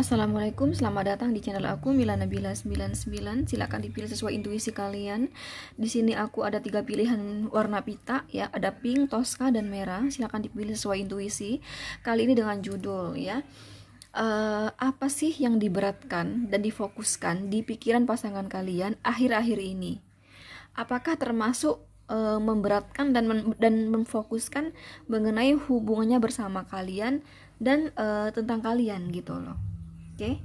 Assalamualaikum, selamat datang di channel aku Mila Nabila 99. Silakan dipilih sesuai intuisi kalian. Di sini aku ada 3 pilihan warna pita ya, ada pink, toska dan merah. Silakan dipilih sesuai intuisi. Kali ini dengan judul ya. Apa sih yang diberatkan dan difokuskan di pikiran pasangan kalian akhir-akhir ini? Apakah termasuk memberatkan dan memfokuskan mengenai hubungannya bersama kalian dan tentang kalian gitu loh. Oke.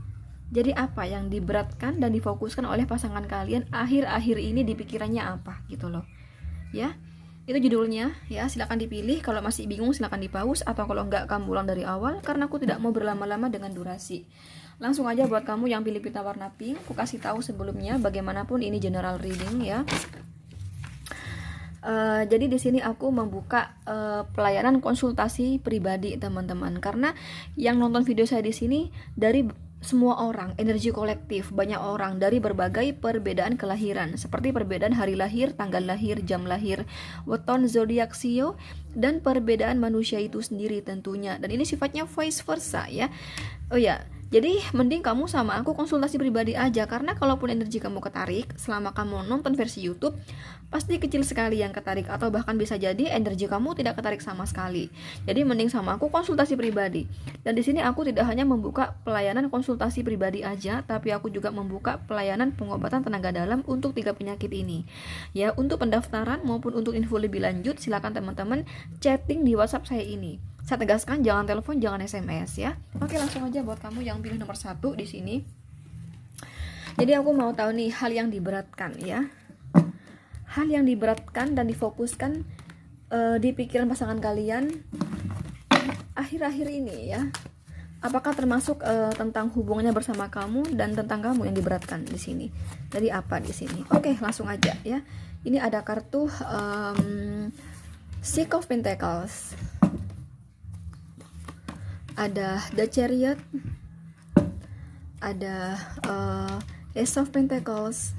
Jadi apa yang diberatkan dan difokuskan oleh pasangan kalian akhir-akhir ini di pikirannya apa gitu loh. Ya. Itu judulnya ya, silakan dipilih. Kalau masih bingung silakan di-pause, atau kalau enggak kamu ulang dari awal karena aku tidak mau berlama-lama dengan durasi. Langsung aja buat kamu yang pilih pita warna pink, aku kasih tahu sebelumnya bagaimanapun ini general reading ya. Jadi di sini aku membuka pelayanan konsultasi pribadi teman-teman, karena yang nonton video saya di sini dari semua orang, energi kolektif, banyak orang dari berbagai perbedaan kelahiran, seperti perbedaan hari lahir, tanggal lahir, jam lahir, weton zodiak Sio, dan perbedaan manusia itu sendiri tentunya. Dan ini sifatnya vice versa ya. Oh ya, jadi mending kamu sama aku konsultasi pribadi aja, karena kalaupun energi kamu ketarik selama kamu nonton versi YouTube, pasti kecil sekali yang ketarik, atau bahkan bisa jadi energi kamu tidak ketarik sama sekali. Jadi mending sama aku konsultasi pribadi. Dan di sini aku tidak hanya membuka pelayanan konsultasi pribadi aja, tapi aku juga membuka pelayanan pengobatan tenaga dalam untuk 3 penyakit ini. Ya, untuk pendaftaran maupun untuk info lebih lanjut silakan teman-teman chatting di WhatsApp saya ini. Saya tegaskan jangan telepon, jangan SMS ya. Oke, langsung aja buat kamu yang pilih nomor 1 di sini. Jadi aku mau tahu nih hal yang diberatkan ya. Hal yang diberatkan dan difokuskan di pikiran pasangan kalian akhir-akhir ini ya. Apakah termasuk tentang hubungannya bersama kamu dan tentang kamu yang diberatkan di sini? Jadi apa di sini? Oke, langsung aja ya. Ini ada kartu Six of Pentacles. Ada The Chariot, ada Ace of Pentacles,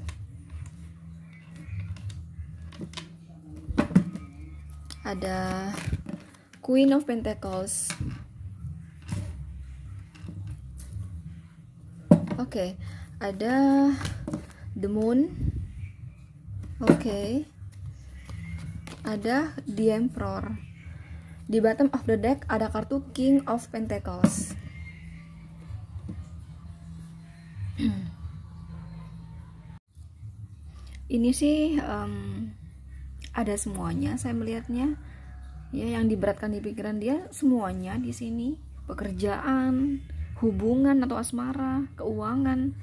ada Queen of Pentacles. Oke, ada The Moon. Oke. Ada The Emperor. Di bottom of the deck ada kartu King of Pentacles. Ini sih ada semuanya saya melihatnya. Ya, yang diberatkan di pikiran dia semuanya di sini. Pekerjaan, hubungan atau asmara, keuangan,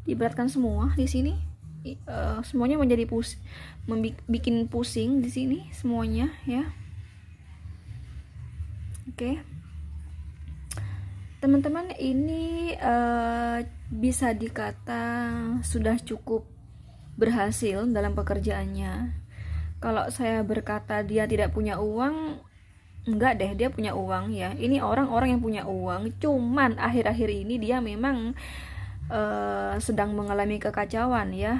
diberatkan semua di sini. Semuanya menjadi bikin pusing di sini semuanya ya. Oke. Teman-teman, ini bisa dikata sudah cukup berhasil dalam pekerjaannya. Kalau saya berkata dia tidak punya uang, enggak deh, dia punya uang ya. Ini orang-orang yang punya uang, cuman akhir-akhir ini dia memang sedang mengalami kekacauan ya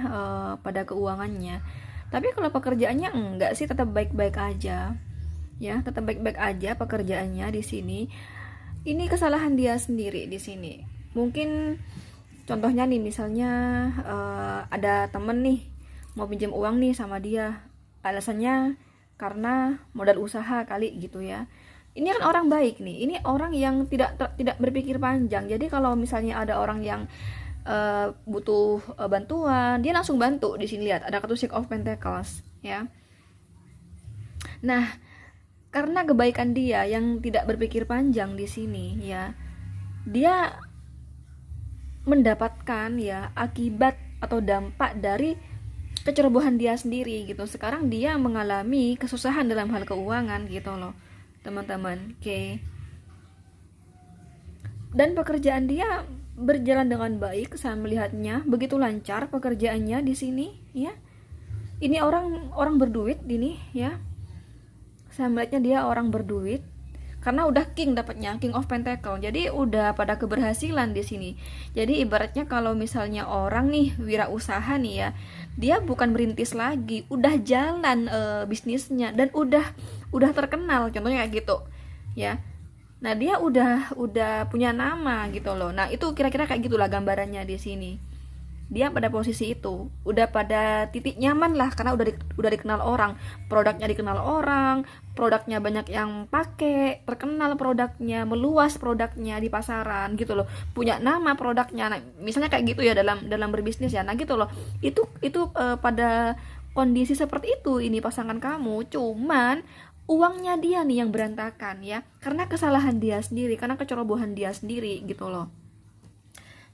pada keuangannya. Tapi kalau pekerjaannya enggak sih, tetap baik-baik aja. Ya, tetap baik-baik aja pekerjaannya di sini. Ini kesalahan dia sendiri di sini. Mungkin contohnya nih, misalnya ada temen nih mau pinjam uang nih sama dia, alasannya karena modal usaha kali gitu ya. Ini kan orang baik nih. Ini orang yang tidak berpikir panjang. Jadi kalau misalnya ada orang yang butuh bantuan, dia langsung bantu. Di sini lihat ada kartu Six of Pentacles ya. Nah, karena kebaikan dia yang tidak berpikir panjang di sini ya, dia mendapatkan ya akibat atau dampak dari kecerobohan dia sendiri gitu. Sekarang dia mengalami kesusahan dalam hal keuangan gitu loh teman-teman. Oke. Dan pekerjaan dia berjalan dengan baik, saya melihatnya begitu lancar pekerjaannya di sini ya. Ini orang berduit ini ya. Saya melihatnya dia orang berduit karena udah king dapatnya, King of Pentacle. Jadi udah pada keberhasilan di sini. Jadi ibaratnya kalau misalnya orang nih wirausaha nih ya, dia bukan merintis lagi, udah jalan bisnisnya dan udah terkenal, contohnya kayak gitu. Ya. Nah, dia udah punya nama gitu loh. Nah, itu kira-kira kayak gitulah gambarannya di sini. Dia pada posisi itu, udah pada titik nyaman lah karena udah dikenal orang, produknya dikenal orang, produknya banyak yang pakai, terkenal produknya, meluas produknya di pasaran gitu loh. Punya nama produknya. Nah, misalnya kayak gitu ya dalam berbisnis ya. Nah, gitu loh. Pada kondisi seperti itu ini pasangan kamu, cuman uangnya dia nih yang berantakan ya, karena kesalahan dia sendiri, karena kecerobohan dia sendiri gitu loh.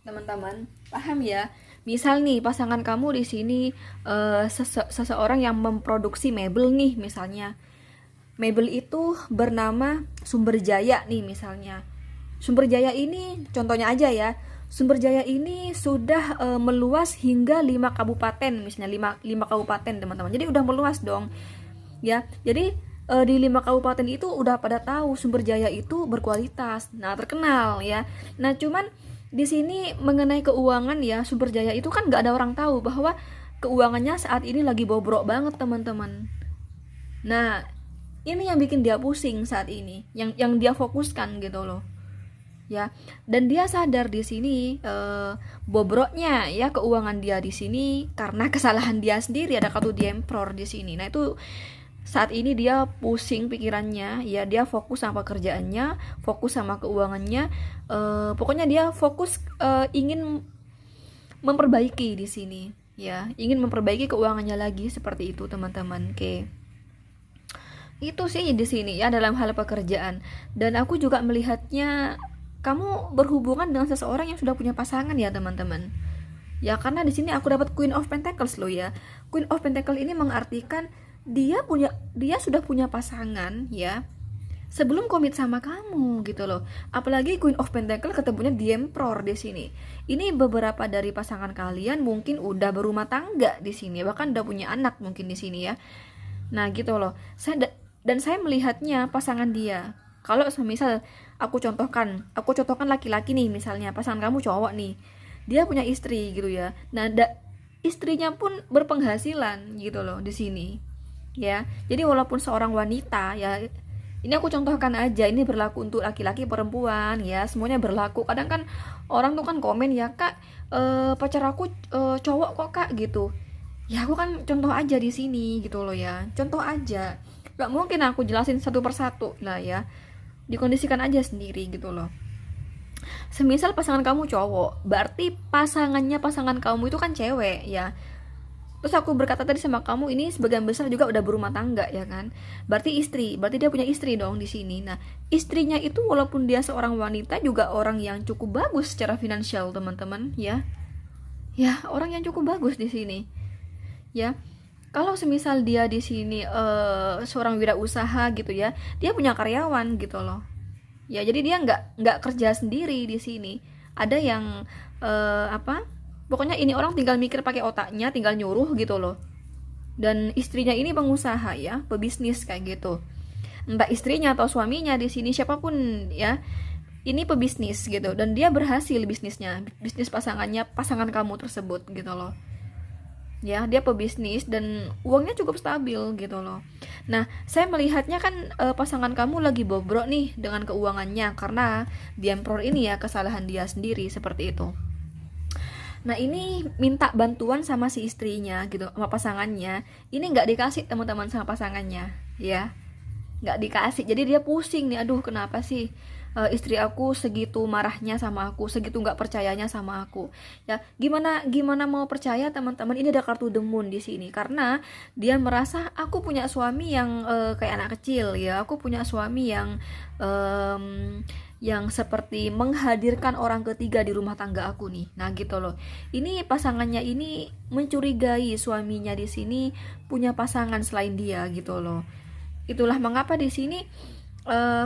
Teman-teman, paham ya? Misal nih pasangan kamu di sini seseorang yang memproduksi mebel nih misalnya. Mebel itu bernama Sumber Jaya nih misalnya. Sumber Jaya ini contohnya aja ya. Sumber Jaya ini sudah meluas hingga 5 kabupaten misalnya, 5 kabupaten teman-teman. Jadi udah meluas dong. Ya. Jadi di 5 kabupaten itu udah pada tahu Sumber Jaya itu berkualitas. Nah, terkenal ya. Nah, cuman di sini mengenai keuangan ya, Sumber Jaya itu kan nggak ada orang tahu bahwa keuangannya saat ini lagi bobrok banget teman-teman. Nah, ini yang bikin dia pusing saat ini, yang dia fokuskan gitu loh. Ya, dan dia sadar di sini bobroknya ya keuangan dia di sini karena kesalahan dia sendiri, ada kartu diempror di sini. Nah, itu saat ini dia pusing pikirannya ya, dia fokus sama pekerjaannya, fokus sama keuangannya, pokoknya dia fokus ingin memperbaiki di sini ya, ingin memperbaiki keuangannya lagi seperti itu teman-teman. Oke, itu sih di sini ya dalam hal pekerjaan. Dan aku juga melihatnya kamu berhubungan dengan seseorang yang sudah punya pasangan ya teman-teman. Ya, karena di sini aku dapat Queen of Pentacles loh ya. Queen of Pentacles ini mengartikan dia sudah punya pasangan ya sebelum komit sama kamu gitu loh. Apalagi Queen of Pentacles ketemunya di Emperor di sini. Ini beberapa dari pasangan kalian mungkin udah berumah tangga di sini, bahkan udah punya anak mungkin di sini ya. Nah, gitu loh. Saya melihatnya pasangan dia. Kalau misal aku contohkan laki-laki nih misalnya, pasangan kamu cowok nih. Dia punya istri gitu ya. Nah, istrinya pun berpenghasilan gitu loh di sini. Ya. Jadi walaupun seorang wanita ya, ini aku contohkan aja, ini berlaku untuk laki-laki perempuan ya, semuanya berlaku. Kadang kan orang tuh kan komen ya, "Kak, pacar aku cowok kok, Kak?" gitu. Ya, aku kan contoh aja di sini gitu loh ya. Contoh aja. Gak mungkin aku jelasin satu persatu lah ya. Dikondisikan aja sendiri gitu loh. Semisal pasangan kamu cowok, berarti pasangan kamu itu kan cewek ya. Terus aku berkata tadi sama kamu, ini sebagian besar juga udah berumah tangga ya kan. Berarti dia punya istri dong di sini. Nah, istrinya itu walaupun dia seorang wanita juga orang yang cukup bagus secara finansial teman-teman ya. Ya, orang yang cukup bagus di sini. Ya. Kalau semisal dia di sini seorang wirausaha gitu ya, dia punya karyawan gitu loh. Ya, jadi dia nggak kerja sendiri di sini. Ada yang pokoknya ini orang tinggal mikir pakai otaknya, tinggal nyuruh gitu loh. Dan istrinya ini pengusaha ya, pebisnis kayak gitu. Entah istrinya atau suaminya di sini siapapun ya, ini pebisnis gitu. Dan dia berhasil bisnisnya, bisnis pasangan kamu tersebut gitu loh. Ya, dia pebisnis dan uangnya cukup stabil gitu loh. Nah, saya melihatnya kan pasangan kamu lagi bobrok nih dengan keuangannya karena di Emperor ini ya, kesalahan dia sendiri seperti itu. Nah, ini minta bantuan sama si istrinya gitu, sama pasangannya. Ini nggak dikasih teman-teman sama pasangannya ya, nggak dikasih. Jadi dia pusing nih, aduh kenapa sih istri aku segitu marahnya sama aku, segitu nggak percayanya sama aku. Ya, gimana mau percaya teman-teman? Ini ada kartu The Moon di sini karena dia merasa aku punya suami yang kayak anak kecil ya. Aku punya suami yang seperti menghadirkan orang ketiga di rumah tangga aku nih. Nah, gitu loh. Ini pasangannya ini mencurigai suaminya di sini punya pasangan selain dia gitu loh. Itulah mengapa di sini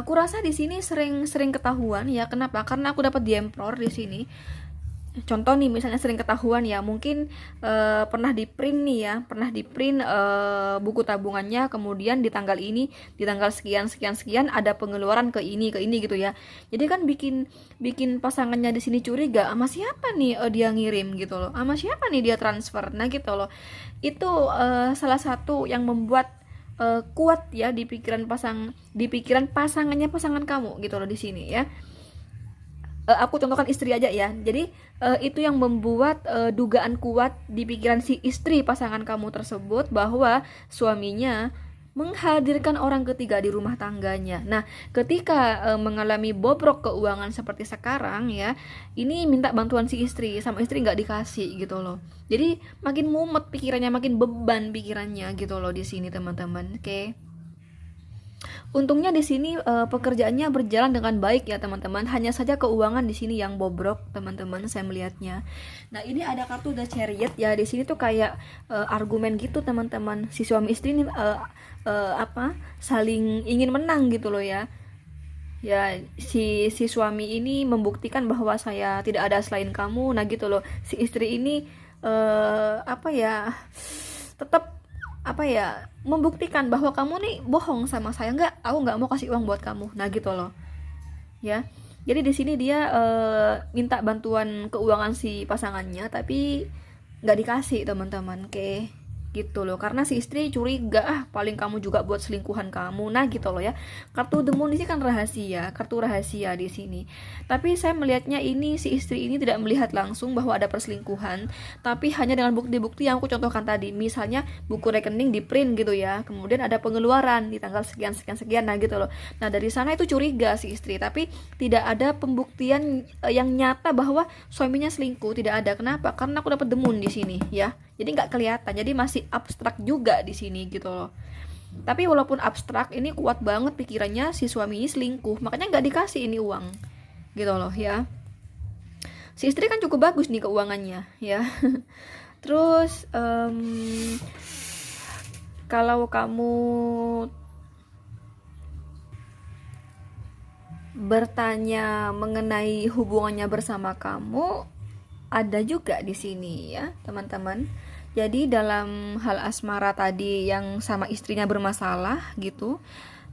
kurasa di sini sering ketahuan ya. Kenapa? Karena aku dapat di Emperor di sini. Contoh nih misalnya sering ketahuan ya, mungkin pernah di print nih ya, buku tabungannya, kemudian di tanggal ini, di tanggal sekian ada pengeluaran ke ini gitu ya. Jadi kan bikin pasangannya di sini curiga, sama siapa nih dia ngirim gitu loh, sama siapa nih dia transfer. Nah gitu loh. Itu salah satu yang membuat kuat ya di pikiran pasangan kamu gitu loh di sini ya. Aku contohkan istri aja ya. Jadi itu yang membuat dugaan kuat di pikiran si istri pasangan kamu tersebut bahwa suaminya menghadirkan orang ketiga di rumah tangganya. Nah, ketika mengalami bobrok keuangan seperti sekarang ya, ini minta bantuan si istri, sama istri nggak dikasih gitu loh. Jadi makin mumet pikirannya, makin beban pikirannya gitu loh di sini teman-teman. Oke. Untungnya di sini pekerjaannya berjalan dengan baik ya teman-teman. Hanya saja keuangan di sini yang bobrok teman-teman, saya melihatnya. Nah ini ada kartu The Chariot ya. Di sini tuh kayak argumen gitu teman-teman. Si suami istri ini saling ingin menang gitu loh ya. Ya si suami ini membuktikan bahwa saya tidak ada selain kamu. Nah gitu loh. Si istri ini tetap membuktikan bahwa kamu nih bohong sama saya. Aku nggak mau kasih uang buat kamu. Nah gitu loh ya. Jadi di sini dia minta bantuan keuangan si pasangannya tapi nggak dikasih teman-teman. Oke gitu loh, karena si istri curiga paling kamu juga buat selingkuhan kamu. Nah gitu loh ya. Kartu The Moon ini kan rahasia, kartu rahasia di sini. Tapi saya melihatnya ini si istri ini tidak melihat langsung bahwa ada perselingkuhan, tapi hanya dengan bukti-bukti yang aku contohkan tadi. Misalnya buku rekening di print gitu ya, kemudian ada pengeluaran di tanggal sekian sekian sekian. Nah gitu loh. Nah dari sana itu curiga si istri, tapi tidak ada pembuktian yang nyata bahwa suaminya selingkuh. Tidak ada. Kenapa? Karena aku dapat The Moon di sini ya. Jadi nggak kelihatan, jadi masih abstrak juga di sini gitu loh. Tapi walaupun abstrak, ini kuat banget pikirannya si suami ini selingkuh, makanya nggak dikasih ini uang gitu loh ya. Si istri kan cukup bagus nih keuangannya ya. Terus kalau kamu bertanya mengenai hubungannya bersama kamu, ada juga di sini ya teman-teman. Jadi dalam hal asmara tadi yang sama istrinya bermasalah gitu,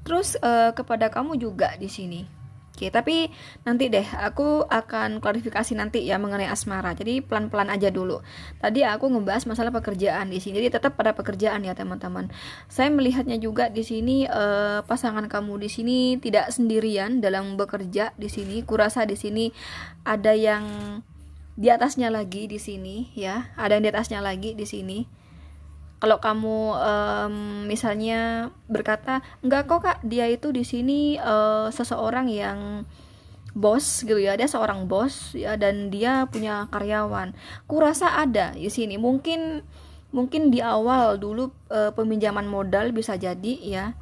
terus kepada kamu juga di sini. Oke, tapi nanti deh aku akan klarifikasi nanti ya mengenai asmara. Jadi pelan-pelan aja dulu. Tadi aku ngebahas masalah pekerjaan di sini. Jadi tetap pada pekerjaan ya teman-teman. Saya melihatnya juga di sini pasangan kamu di sini tidak sendirian dalam bekerja di sini. Kurasa di sini ada yang di atasnya lagi di sini ya, ada yang di atasnya lagi di sini. Kalau kamu misalnya berkata enggak kok kak, dia itu di sini seseorang yang bos gitu ya, dia seorang bos ya, dan dia punya karyawan. Kurasa ada di sini, mungkin di awal dulu peminjaman modal bisa jadi ya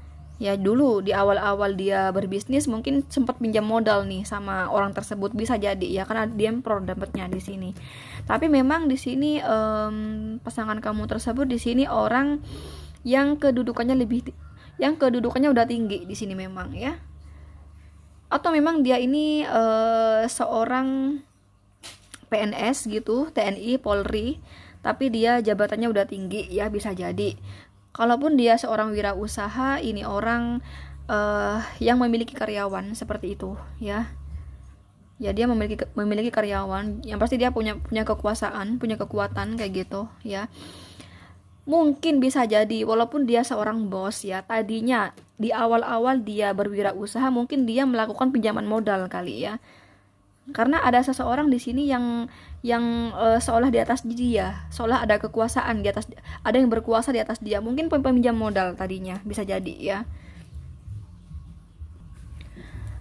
dulu di awal-awal dia berbisnis mungkin sempat pinjam modal nih sama orang tersebut, bisa jadi ya, karena dia pro dapatnya di sini. Tapi memang di sini pasangan kamu tersebut di sini orang yang kedudukannya udah tinggi di sini memang ya. Atau memang dia ini seorang PNS gitu, TNI, Polri, tapi dia jabatannya udah tinggi ya, bisa jadi. Kalaupun dia seorang wirausaha, ini orang yang memiliki karyawan seperti itu ya. Ya dia memiliki karyawan, yang pasti dia punya kekuasaan, punya kekuatan kayak gitu ya. Mungkin bisa jadi walaupun dia seorang bos ya, tadinya di awal-awal dia berwirausaha mungkin dia melakukan pinjaman modal kali ya. Karena ada seseorang di sini yang seolah di atas dia, seolah ada kekuasaan di atas, ada yang berkuasa di atas dia. Mungkin peminjam modal tadinya, bisa jadi ya.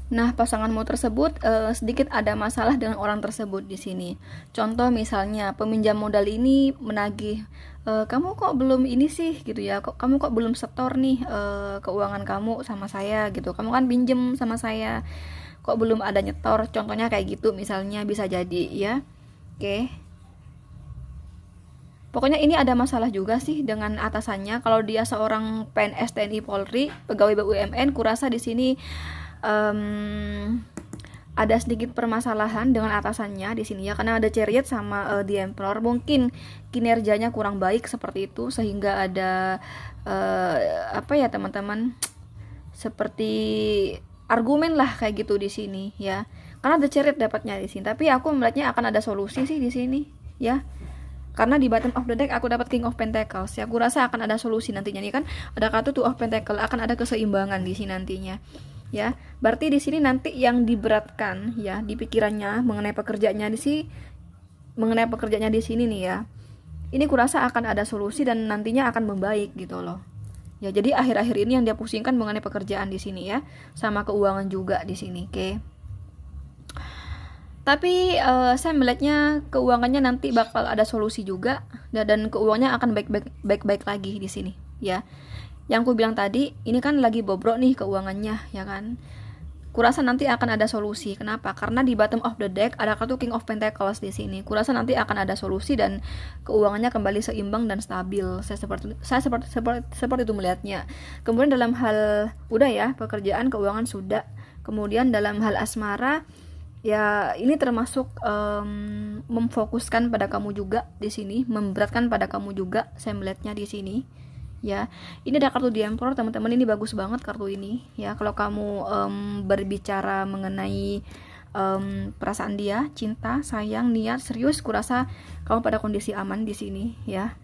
Nah, pasanganmu tersebut sedikit ada masalah dengan orang tersebut di sini. Contoh misalnya peminjam modal ini menagih, kamu kok belum ini sih gitu ya, kamu kok belum setor nih keuangan kamu sama saya gitu. Kamu kan pinjem sama saya, kok belum ada nyetor, contohnya kayak gitu misalnya, bisa jadi ya. Oke. Pokoknya ini ada masalah juga sih dengan atasannya. Kalau dia seorang PNS, TNI, Polri, pegawai BUMN, kurasa di sini ada sedikit permasalahan dengan atasannya di sini ya, karena ada Chariot sama The Emperor. Mungkin kinerjanya kurang baik seperti itu, sehingga ada teman-teman, seperti argumen lah kayak gitu di sini ya. Karena ada Chariot dapatnya di sini. Tapi aku melihatnya akan ada solusi sih di sini ya. Karena di bottom of the deck aku dapat King of Pentacles. Ya, aku rasa akan ada solusi nantinya nih kan. Ada kartu Two of Pentacles, akan ada keseimbangan di sini nantinya. Ya, berarti di sini nanti yang diberatkan ya di pikirannya mengenai pekerjaannya di sini nih ya. Ini kurasa akan ada solusi dan nantinya akan membaik gitu loh. Ya, jadi akhir-akhir ini yang dia pusingkan mengenai pekerjaan di sini ya, sama keuangan juga di sini, oke. Tapi saya melihatnya keuangannya nanti bakal ada solusi juga dan keuangannya akan baik-baik lagi di sini ya. Yang aku bilang tadi, ini kan lagi bobrok nih keuangannya ya kan. Kurasa nanti akan ada solusi. Kenapa? Karena di bottom of the deck ada kartu King of Pentacles di sini. Kurasa nanti akan ada solusi dan keuangannya kembali seimbang dan stabil. Saya seperti itu melihatnya. Kemudian dalam hal udah ya, pekerjaan, keuangan sudah. Kemudian dalam hal asmara ya, ini termasuk memfokuskan pada kamu juga di sini, memberatkan pada kamu juga. Saya melihatnya di sini. Ya, ini ada kartu The Emperor, teman-teman. Ini bagus banget kartu ini. Ya, kalau kamu berbicara mengenai perasaan dia, cinta, sayang, niat, serius, kurasa kamu pada kondisi aman di sini. Ya,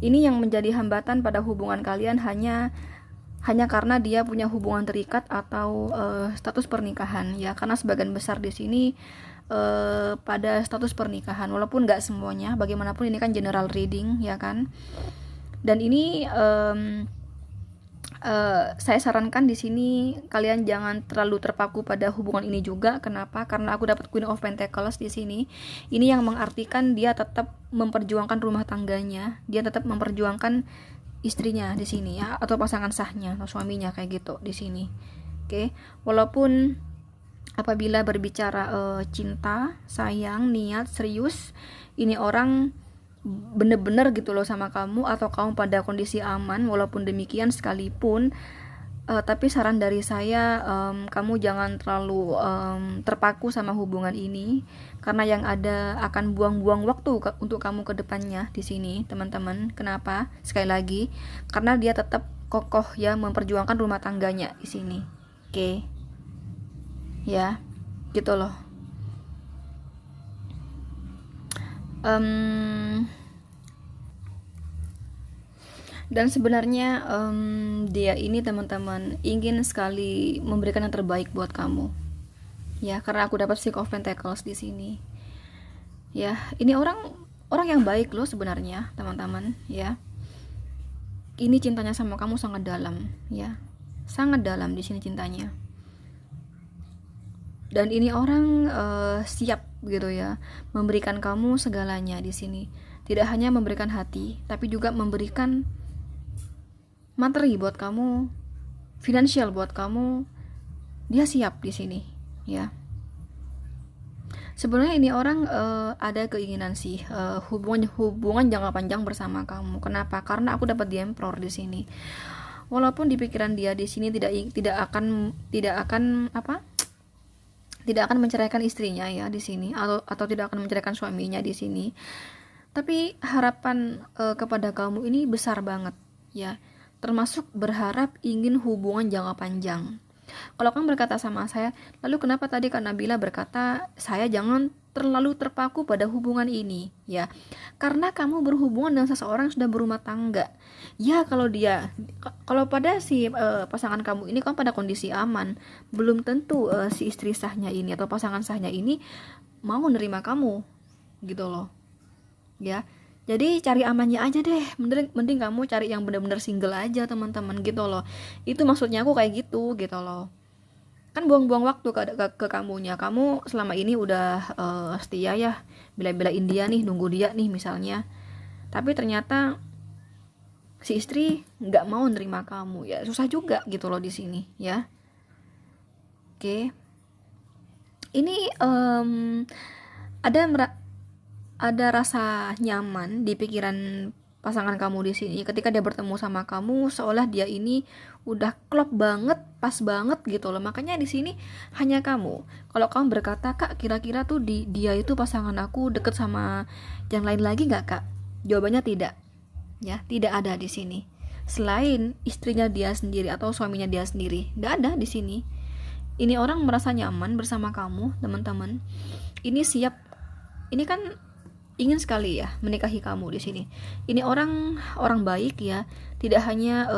ini yang menjadi hambatan pada hubungan kalian hanya karena dia punya hubungan terikat atau status pernikahan ya, karena sebagian besar di sini pada status pernikahan, walaupun nggak semuanya. Bagaimanapun ini kan general reading ya kan. Dan ini saya sarankan di sini kalian jangan terlalu terpaku pada hubungan ini juga. Kenapa? Karena aku dapat Queen of Pentacles di sini. Ini yang mengartikan dia tetap memperjuangkan rumah tangganya, dia tetap memperjuangkan istrinya di sini ya, atau pasangan sahnya atau suaminya kayak gitu di sini. Oke, walaupun apabila berbicara cinta, sayang, niat, serius, ini orang bener-bener gitu loh sama kamu, atau kamu pada kondisi aman. Walaupun demikian sekalipun tapi saran dari saya, kamu jangan terlalu terpaku sama hubungan ini, karena yang ada akan buang-buang waktu untuk kamu ke depannya di sini, teman-teman. Kenapa? Sekali lagi, karena dia tetap kokoh ya memperjuangkan rumah tangganya di sini. Oke. Ya, gitu loh. Dan sebenarnya dia ini, teman-teman, ingin sekali memberikan yang terbaik buat kamu ya, karena aku dapat Six of Pentacles di sini ya. Ini orang yang baik loh sebenarnya, teman-teman ya. Ini cintanya sama kamu sangat dalam ya, sangat dalam di sini cintanya. Dan ini orang siap gitu ya memberikan kamu segalanya di sini. Tidak hanya memberikan hati, tapi juga memberikan materi buat kamu, finansial buat kamu. Dia siap di sini ya. Sebenarnya ini orang ada keinginan sih hubungan jangka panjang bersama kamu. Kenapa? Karena aku dapat The Emperor di sini. Walaupun di pikiran dia di sini tidak akan menceraikan istrinya ya di sini, atau tidak akan menceraikan suaminya di sini. Tapi harapan kepada kamu ini besar banget ya. Termasuk berharap ingin hubungan jangka panjang. Kalau kamu berkata sama saya, lalu kenapa tadi Kak Nabila berkata saya jangan terlalu terpaku pada hubungan ini ya? Karena kamu berhubungan dengan seseorang yang sudah berumah tangga ya. Kalau pada si pasangan kamu ini, kamu pada kondisi aman, belum tentu si istri sahnya ini atau pasangan sahnya ini mau nerima kamu gitu loh ya. Jadi cari amannya aja deh, mending kamu cari yang benar-benar single aja, teman-teman, gitu loh. Itu maksudnya aku kayak gitu loh. Kan buang-buang waktu ke kamunya. Kamu selama ini udah setia ya, bela-belain dia nih, nunggu dia nih misalnya. Tapi ternyata si istri nggak mau nerima kamu ya, susah juga gitu loh di sini ya. Oke. Ini ada rasa nyaman di pikiran pasangan kamu di sini ketika dia bertemu sama kamu, seolah dia ini udah klop banget, pas banget gitu loh. Makanya di sini hanya kamu. Kalau kamu berkata, Kak, kira-kira tuh dia itu pasangan aku deket sama yang lain lagi nggak, Kak? Jawabannya tidak ya, tidak ada di sini selain istrinya dia sendiri atau suaminya dia sendiri. Nggak ada di sini. Ini orang merasa nyaman bersama kamu, teman-teman. Ini siap. Ini kan ingin sekali ya menikahi kamu di sini. Ini orang baik ya, tidak hanya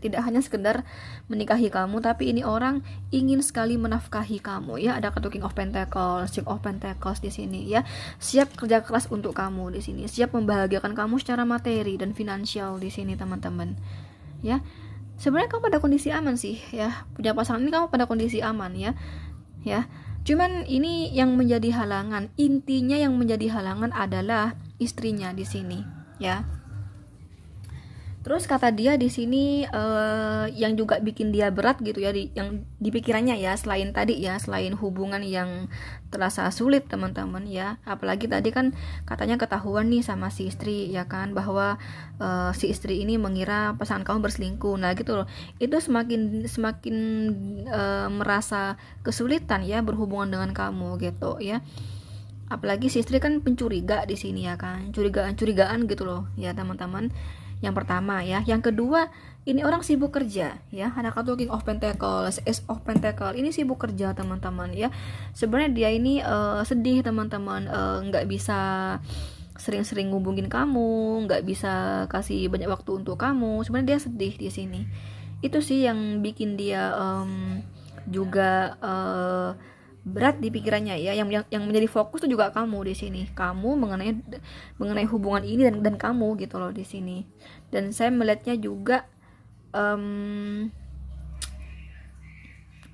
tidak hanya sekedar menikahi kamu, tapi ini orang ingin sekali menafkahi kamu ya. Ada kartu King of Pentacles, King of Pentacles di sini ya. Siap kerja keras untuk kamu di sini, siap membahagiakan kamu secara materi dan finansial di sini teman-teman. Ya. Sebenarnya kamu pada kondisi aman sih ya. Punya pasangan ini kamu pada kondisi aman ya. Ya. Cuman ini yang menjadi halangan, intinya yang menjadi halangan adalah istrinya di sini ya. Terus kata dia di sini yang juga bikin dia berat gitu ya, yang di pikirannya ya, selain tadi ya, selain hubungan yang terasa sulit teman-teman ya, apalagi tadi kan katanya ketahuan nih sama si istri ya kan, bahwa si istri ini mengira pasangan kamu berselingkuh. Nah gitu loh, itu semakin merasa kesulitan ya berhubungan dengan kamu gitu ya. Apalagi si istri kan pencuriga di sini ya kan, curigaan gitu loh ya teman-teman. Yang pertama ya, yang kedua ini orang sibuk kerja ya. Ada kartu King of Pentacles, Ace of Pentacles, ini sibuk kerja teman-teman ya. Sebenarnya dia ini sedih teman-teman, nggak bisa sering-sering ngubungin kamu, nggak bisa kasih banyak waktu untuk kamu. Sebenarnya dia sedih di sini. Itu sih yang bikin dia juga berat di pikirannya ya. Yang menjadi fokus itu juga kamu di sini, kamu mengenai hubungan ini dan kamu gitu loh di sini. Dan saya melihatnya juga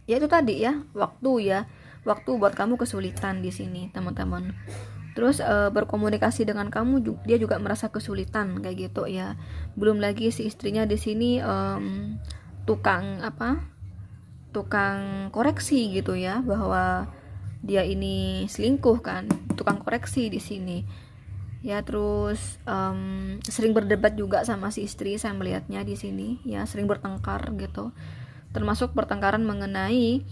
ya itu tadi ya, waktu buat kamu kesulitan di sini teman-teman. Terus berkomunikasi dengan kamu dia juga merasa kesulitan kayak gitu ya. Belum lagi si istrinya di sini tukang koreksi gitu ya, bahwa dia ini selingkuh kan, tukang koreksi di sini ya. Terus sering berdebat juga sama si istri, saya melihatnya di sini ya, sering bertengkar gitu, termasuk pertengkaran mengenai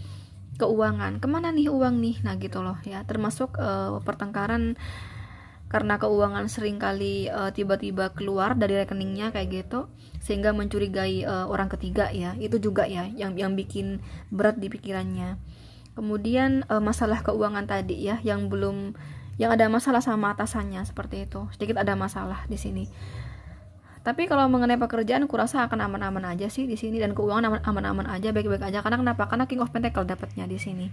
keuangan, kemana nih uang nih, nah gitu loh ya. Termasuk pertengkaran karena keuangan sering kali tiba-tiba keluar dari rekeningnya kayak gitu, sehingga mencurigai orang ketiga ya. Itu juga ya yang bikin berat di pikirannya. Kemudian masalah keuangan tadi ya, yang ada masalah sama atasannya, seperti itu, sedikit ada masalah di sini. Tapi kalau mengenai pekerjaan kurasa akan aman-aman aja sih di sini, dan keuangan aman-aman aja, baik-baik aja. Karena kenapa? Karena King of Pentacles dapatnya di sini.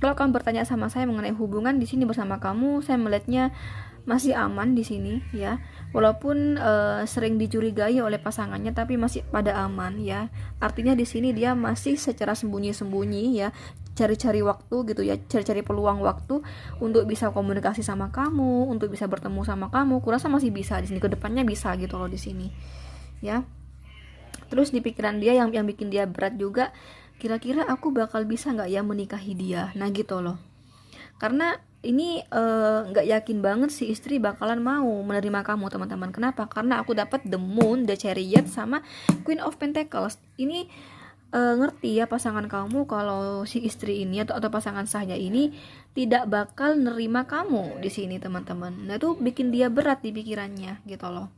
Kalau kamu bertanya sama saya mengenai hubungan di sini bersama kamu, saya melihatnya masih aman di sini ya. Walaupun sering dicurigai oleh pasangannya, tapi masih pada aman ya. Artinya di sini dia masih secara sembunyi-sembunyi ya, cari-cari waktu gitu ya, cari-cari peluang waktu untuk bisa komunikasi sama kamu, untuk bisa bertemu sama kamu. Kurasa masih bisa di sini, kedepannya bisa gitu loh di sini ya. Terus di pikiran dia yang bikin dia berat juga, kira-kira aku bakal bisa nggak ya menikahi dia, nah gitu loh. Karena ini nggak yakin banget si istri bakalan mau menerima kamu teman-teman. Kenapa? Karena aku dapat The Moon, The Chariot, sama Queen of Pentacles. Ini ngerti ya pasangan kamu kalau si istri ini atau pasangan sahnya ini tidak bakal nerima kamu di sini teman-teman. Nah itu bikin dia berat di pikirannya gitu loh.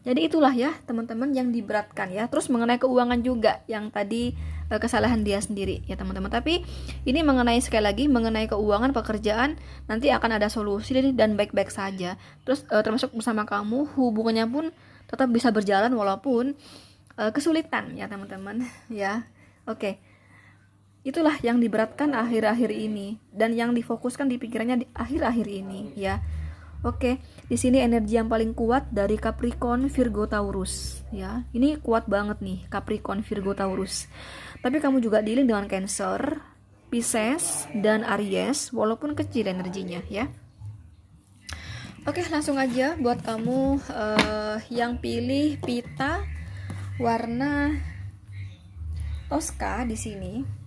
Jadi itulah ya teman-teman yang diberatkan ya. Terus mengenai keuangan juga, yang tadi kesalahan dia sendiri ya teman-teman. Tapi ini mengenai, sekali lagi, mengenai keuangan, pekerjaan, nanti akan ada solusi dan baik-baik saja. Terus termasuk bersama kamu, hubungannya pun tetap bisa berjalan walaupun kesulitan ya teman-teman ya. Oke. Itulah yang diberatkan akhir-akhir ini dan yang difokuskan di pikirannya di akhir-akhir ini ya. Oke, di sini energi yang paling kuat dari Capricorn, Virgo, Taurus ya. Ini kuat banget nih Capricorn, Virgo, Taurus. Tapi kamu juga dealing dengan Cancer, Pisces, dan Aries, walaupun kecil energinya ya. Oke, langsung aja buat kamu yang pilih pita warna Tosca di sini.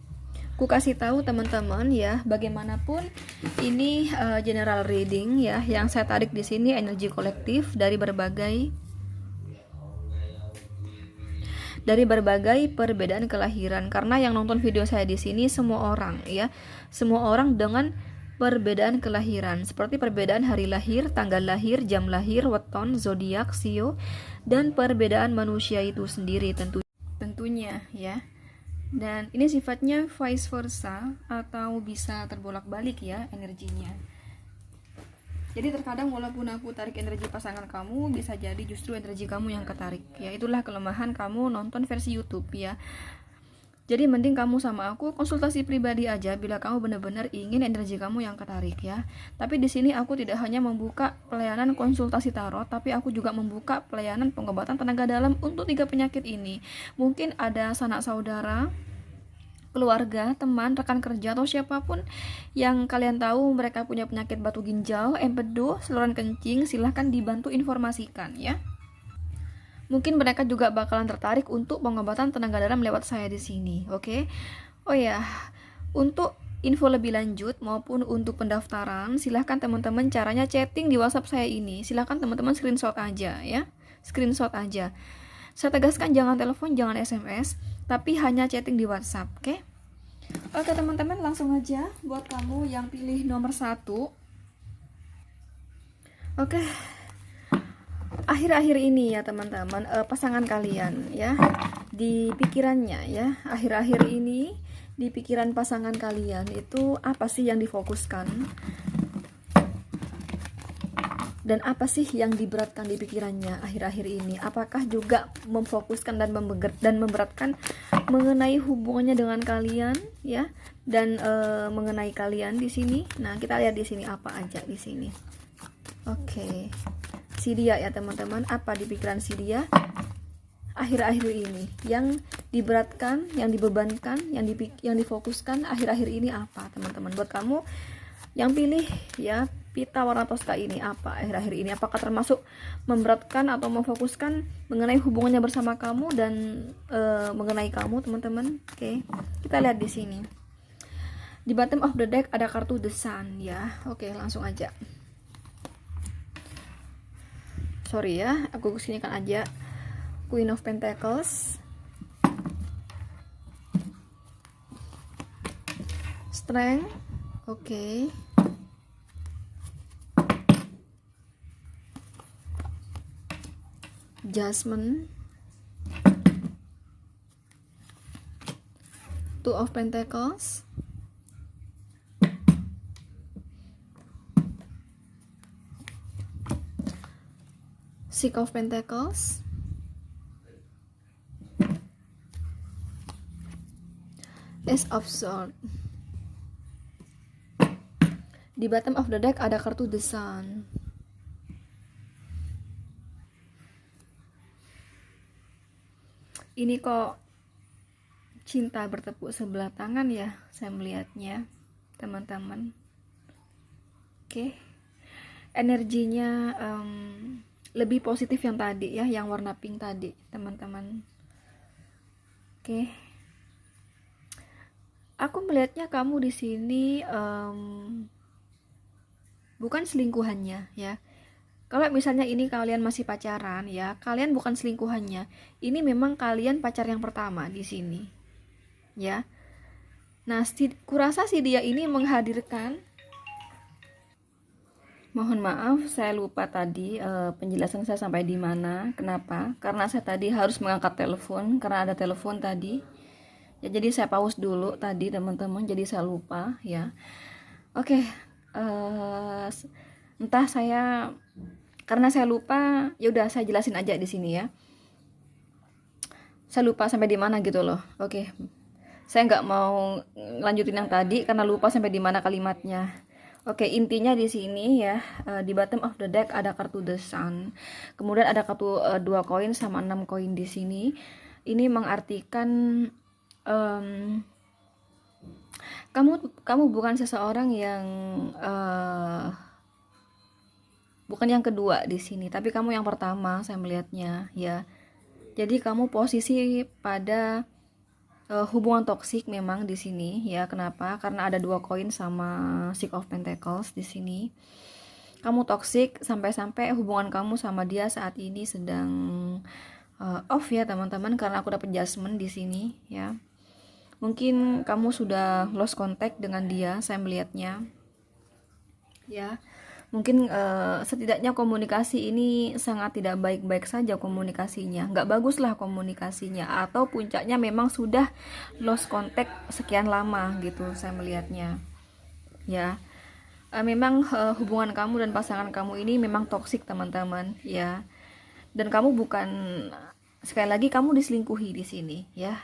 Ku kasih tahu teman-teman ya, bagaimanapun ini general reading ya, yang saya tarik di sini energi kolektif dari berbagai perbedaan kelahiran. Karena yang nonton video saya di sini semua orang ya, semua orang dengan perbedaan kelahiran, seperti perbedaan hari lahir, tanggal lahir, jam lahir, weton, zodiak, sio, dan perbedaan manusia itu sendiri tentunya ya. Dan ini sifatnya vice versa atau bisa terbolak-balik ya energinya. Jadi terkadang walaupun aku tarik energi pasangan kamu, bisa jadi justru energi kamu yang ketarik ya. Itulah kelemahan kamu nonton versi YouTube ya. Jadi mending kamu sama aku konsultasi pribadi aja bila kamu benar-benar ingin energi kamu yang ketarik ya. Tapi di sini aku tidak hanya membuka pelayanan konsultasi tarot, tapi aku juga membuka pelayanan pengobatan tenaga dalam untuk 3 penyakit ini. Mungkin ada sanak saudara, keluarga, teman, rekan kerja atau siapapun yang kalian tahu mereka punya penyakit batu ginjal, empedu, saluran kencing, silahkan dibantu informasikan ya. Mungkin mereka juga bakalan tertarik untuk pengobatan tenaga dalam lewat saya di sini, oke? Oh ya, untuk info lebih lanjut maupun untuk pendaftaran, silahkan teman-teman caranya chatting di WhatsApp saya ini. Silahkan teman-teman screenshot aja ya, screenshot aja. Saya tegaskan jangan telepon, jangan SMS, tapi hanya chatting di WhatsApp, oke? Oke teman-teman, langsung aja buat kamu yang pilih nomor 1. Oke. Akhir-akhir ini ya teman-teman, pasangan kalian ya, di pikirannya ya, akhir-akhir ini di pikiran pasangan kalian itu apa sih yang difokuskan dan apa sih yang diberatkan di pikirannya akhir-akhir ini? Apakah juga memfokuskan dan memberatkan mengenai hubungannya dengan kalian ya, dan mengenai kalian di sini? Nah, kita lihat di sini apa aja di sini. Oke. Si dia ya teman-teman, apa di pikiran si dia akhir-akhir ini yang diberatkan, yang dibebankan, yang difokuskan akhir-akhir ini apa teman-teman? Buat kamu yang pilih ya pita warna toska ini, apa akhir-akhir ini? Apakah termasuk memberatkan atau memfokuskan mengenai hubungannya bersama kamu dan mengenai kamu teman-teman? Oke, kita lihat di sini. Di bottom of the deck ada kartu The Sun ya. Oke, langsung aja. Sorry ya, aku kesinikan aja Queen of Pentacles, Strength, oke. Judgment, Two of Pentacles, Six of Pentacles, Ace of Swords. Di bottom of the deck ada kartu The Sun. Ini kok cinta bertepuk sebelah tangan ya, saya melihatnya teman-teman. Oke. Energinya lebih positif yang tadi ya, yang warna pink tadi teman-teman. Oke. Aku melihatnya kamu di sini bukan selingkuhannya ya. Kalau misalnya ini kalian masih pacaran ya, kalian bukan selingkuhannya. Ini memang kalian pacar yang pertama di sini. Ya. Nah, kurasa si dia ini menghadirkan, mohon maaf saya lupa tadi penjelasan saya sampai di mana. Kenapa? Karena saya tadi harus mengangkat telepon karena ada telepon tadi. Ya, jadi saya pause dulu tadi teman-teman, jadi saya lupa ya. Oke, entah saya karena saya lupa, ya udah saya jelasin aja di sini ya. Saya lupa sampai di mana gitu loh. Oke. Saya nggak mau lanjutin yang tadi karena lupa sampai di mana kalimatnya. Oke, intinya di sini ya, di bottom of the deck ada kartu The Sun. Kemudian ada kartu 2 koin sama 6 koin di sini. Ini mengartikan kamu bukan seseorang yang bukan yang kedua di sini, tapi kamu yang pertama saya melihatnya ya. Jadi kamu posisi pada hubungan toksik memang di sini ya. Kenapa? Karena ada 2 koin sama Six of Pentacles di sini. Kamu toksik sampai-sampai hubungan kamu sama dia saat ini sedang off ya teman-teman, karena aku dapat Judgment di sini ya. Mungkin kamu sudah lost contact dengan dia, saya melihatnya ya. Mungkin setidaknya komunikasi ini sangat tidak baik-baik saja komunikasinya, nggak bagus lah komunikasinya, atau puncaknya memang sudah lost contact sekian lama gitu saya melihatnya ya. Memang hubungan kamu dan pasangan kamu ini memang toksik teman-teman ya, dan kamu bukan, sekali lagi kamu diselingkuhi di sini ya.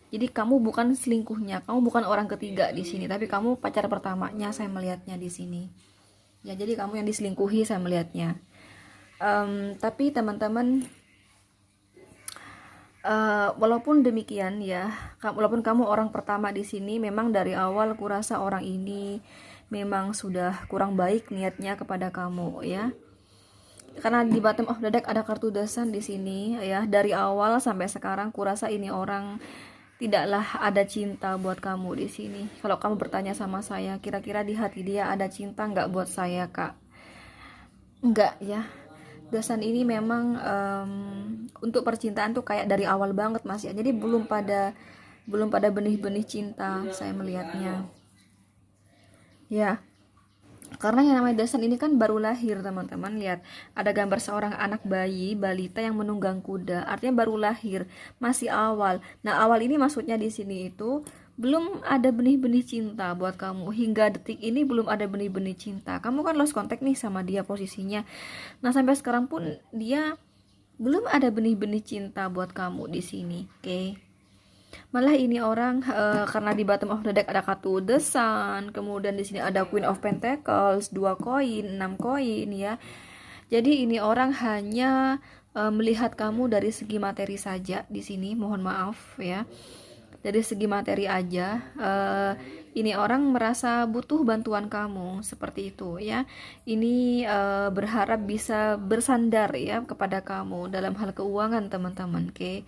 Jadi kamu bukan selingkuhnya, kamu bukan orang ketiga di sini, tapi kamu pacar pertamanya saya melihatnya di sini ya. Jadi kamu yang diselingkuhi saya melihatnya. Tapi teman-teman, walaupun demikian ya, walaupun kamu orang pertama di sini, memang dari awal kurasa orang ini memang sudah kurang baik niatnya kepada kamu ya. Karena di bottom of the deck ada kartu desan di sini ya. Dari awal sampai sekarang kurasa ini orang tidaklah ada cinta buat kamu di sini. Kalau kamu bertanya sama saya, kira-kira di hati dia ada cinta nggak buat saya, Kak? Enggak ya. Desan ini memang untuk percintaan tuh kayak dari awal banget Mas ya. Jadi belum pada benih-benih cinta saya melihatnya. Ya. Karena yang namanya desan ini kan baru lahir teman-teman. Lihat, ada gambar seorang anak bayi balita yang menunggang kuda, artinya baru lahir, masih awal. Nah, awal ini maksudnya di sini itu belum ada benih-benih cinta buat kamu. Hingga detik ini belum ada benih-benih cinta. Kamu kan lost contact nih sama dia posisinya. Nah, sampai sekarang pun dia belum ada benih-benih cinta buat kamu di sini. Oke. Malah ini orang karena di bottom of the deck ada kartu The Sun, kemudian di sini ada Queen of Pentacles, 2 koin, 6 koin ya. Jadi ini orang hanya melihat kamu dari segi materi saja di sini, mohon maaf ya. Dari segi materi aja. Ini orang merasa butuh bantuan kamu seperti itu ya. Ini berharap bisa bersandar ya kepada kamu dalam hal keuangan teman-teman, oke.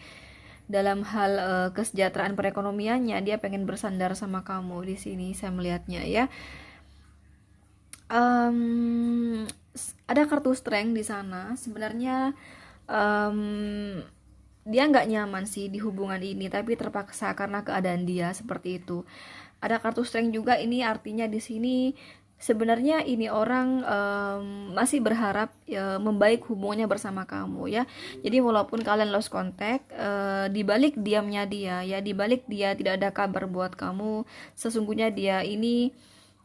Dalam hal kesejahteraan perekonomiannya dia pengen bersandar sama kamu di sini saya melihatnya ya. Ada kartu strength di sana. Sebenarnya dia nggak nyaman sih di hubungan ini, tapi terpaksa karena keadaan dia seperti itu. Ada kartu strength juga, ini artinya di sini sebenarnya ini orang masih berharap membaik hubungannya bersama kamu ya. Jadi walaupun kalian lost contact, dibalik diamnya dia ya, dibalik dia tidak ada kabar buat kamu, sesungguhnya dia ini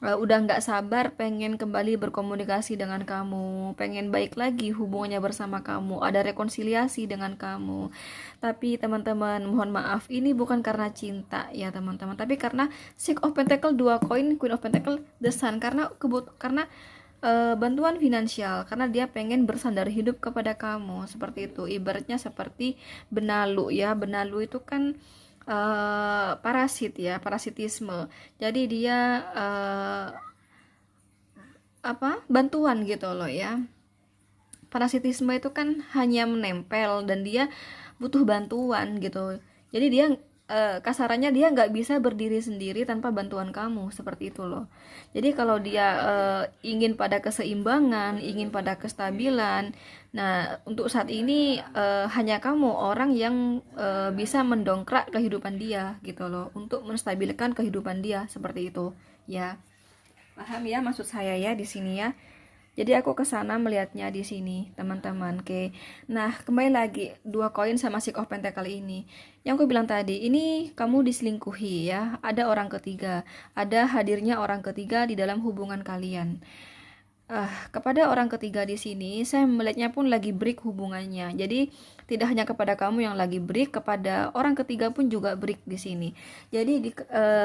udah nggak sabar pengen kembali berkomunikasi dengan kamu, pengen baik lagi hubungannya bersama kamu, ada rekonsiliasi dengan kamu. Tapi teman-teman, mohon maaf, ini bukan karena cinta ya teman-teman, tapi karena Six of Pentacle, 2 koin, Queen of Pentacle, The Sun, karena bantuan finansial, karena dia pengen bersandar hidup kepada kamu seperti itu. Ibaratnya seperti benalu ya, benalu itu kan parasit ya, parasitisme. Jadi dia bantuan gitu loh ya. Parasitisme itu kan hanya menempel dan dia butuh bantuan gitu. Jadi dia kasarannya dia nggak bisa berdiri sendiri tanpa bantuan kamu seperti itu loh. Jadi kalau dia ingin pada keseimbangan, ingin pada kestabilan, nah untuk saat ini hanya kamu orang yang bisa mendongkrak kehidupan dia gitu loh, untuk menstabilkan kehidupan dia seperti itu ya. Paham ya maksud saya ya di sini ya. Jadi aku kesana melihatnya di sini teman-teman. Oke. Nah kembali lagi 2 koin sama Six of Pentacle ini. Yang aku bilang tadi, ini kamu diselingkuhi ya. Ada orang ketiga, ada hadirnya orang ketiga di dalam hubungan kalian. Kepada orang ketiga di sini saya melihatnya pun lagi break hubungannya. Jadi tidak hanya kepada kamu yang lagi break, kepada orang ketiga pun juga break di sini. Jadi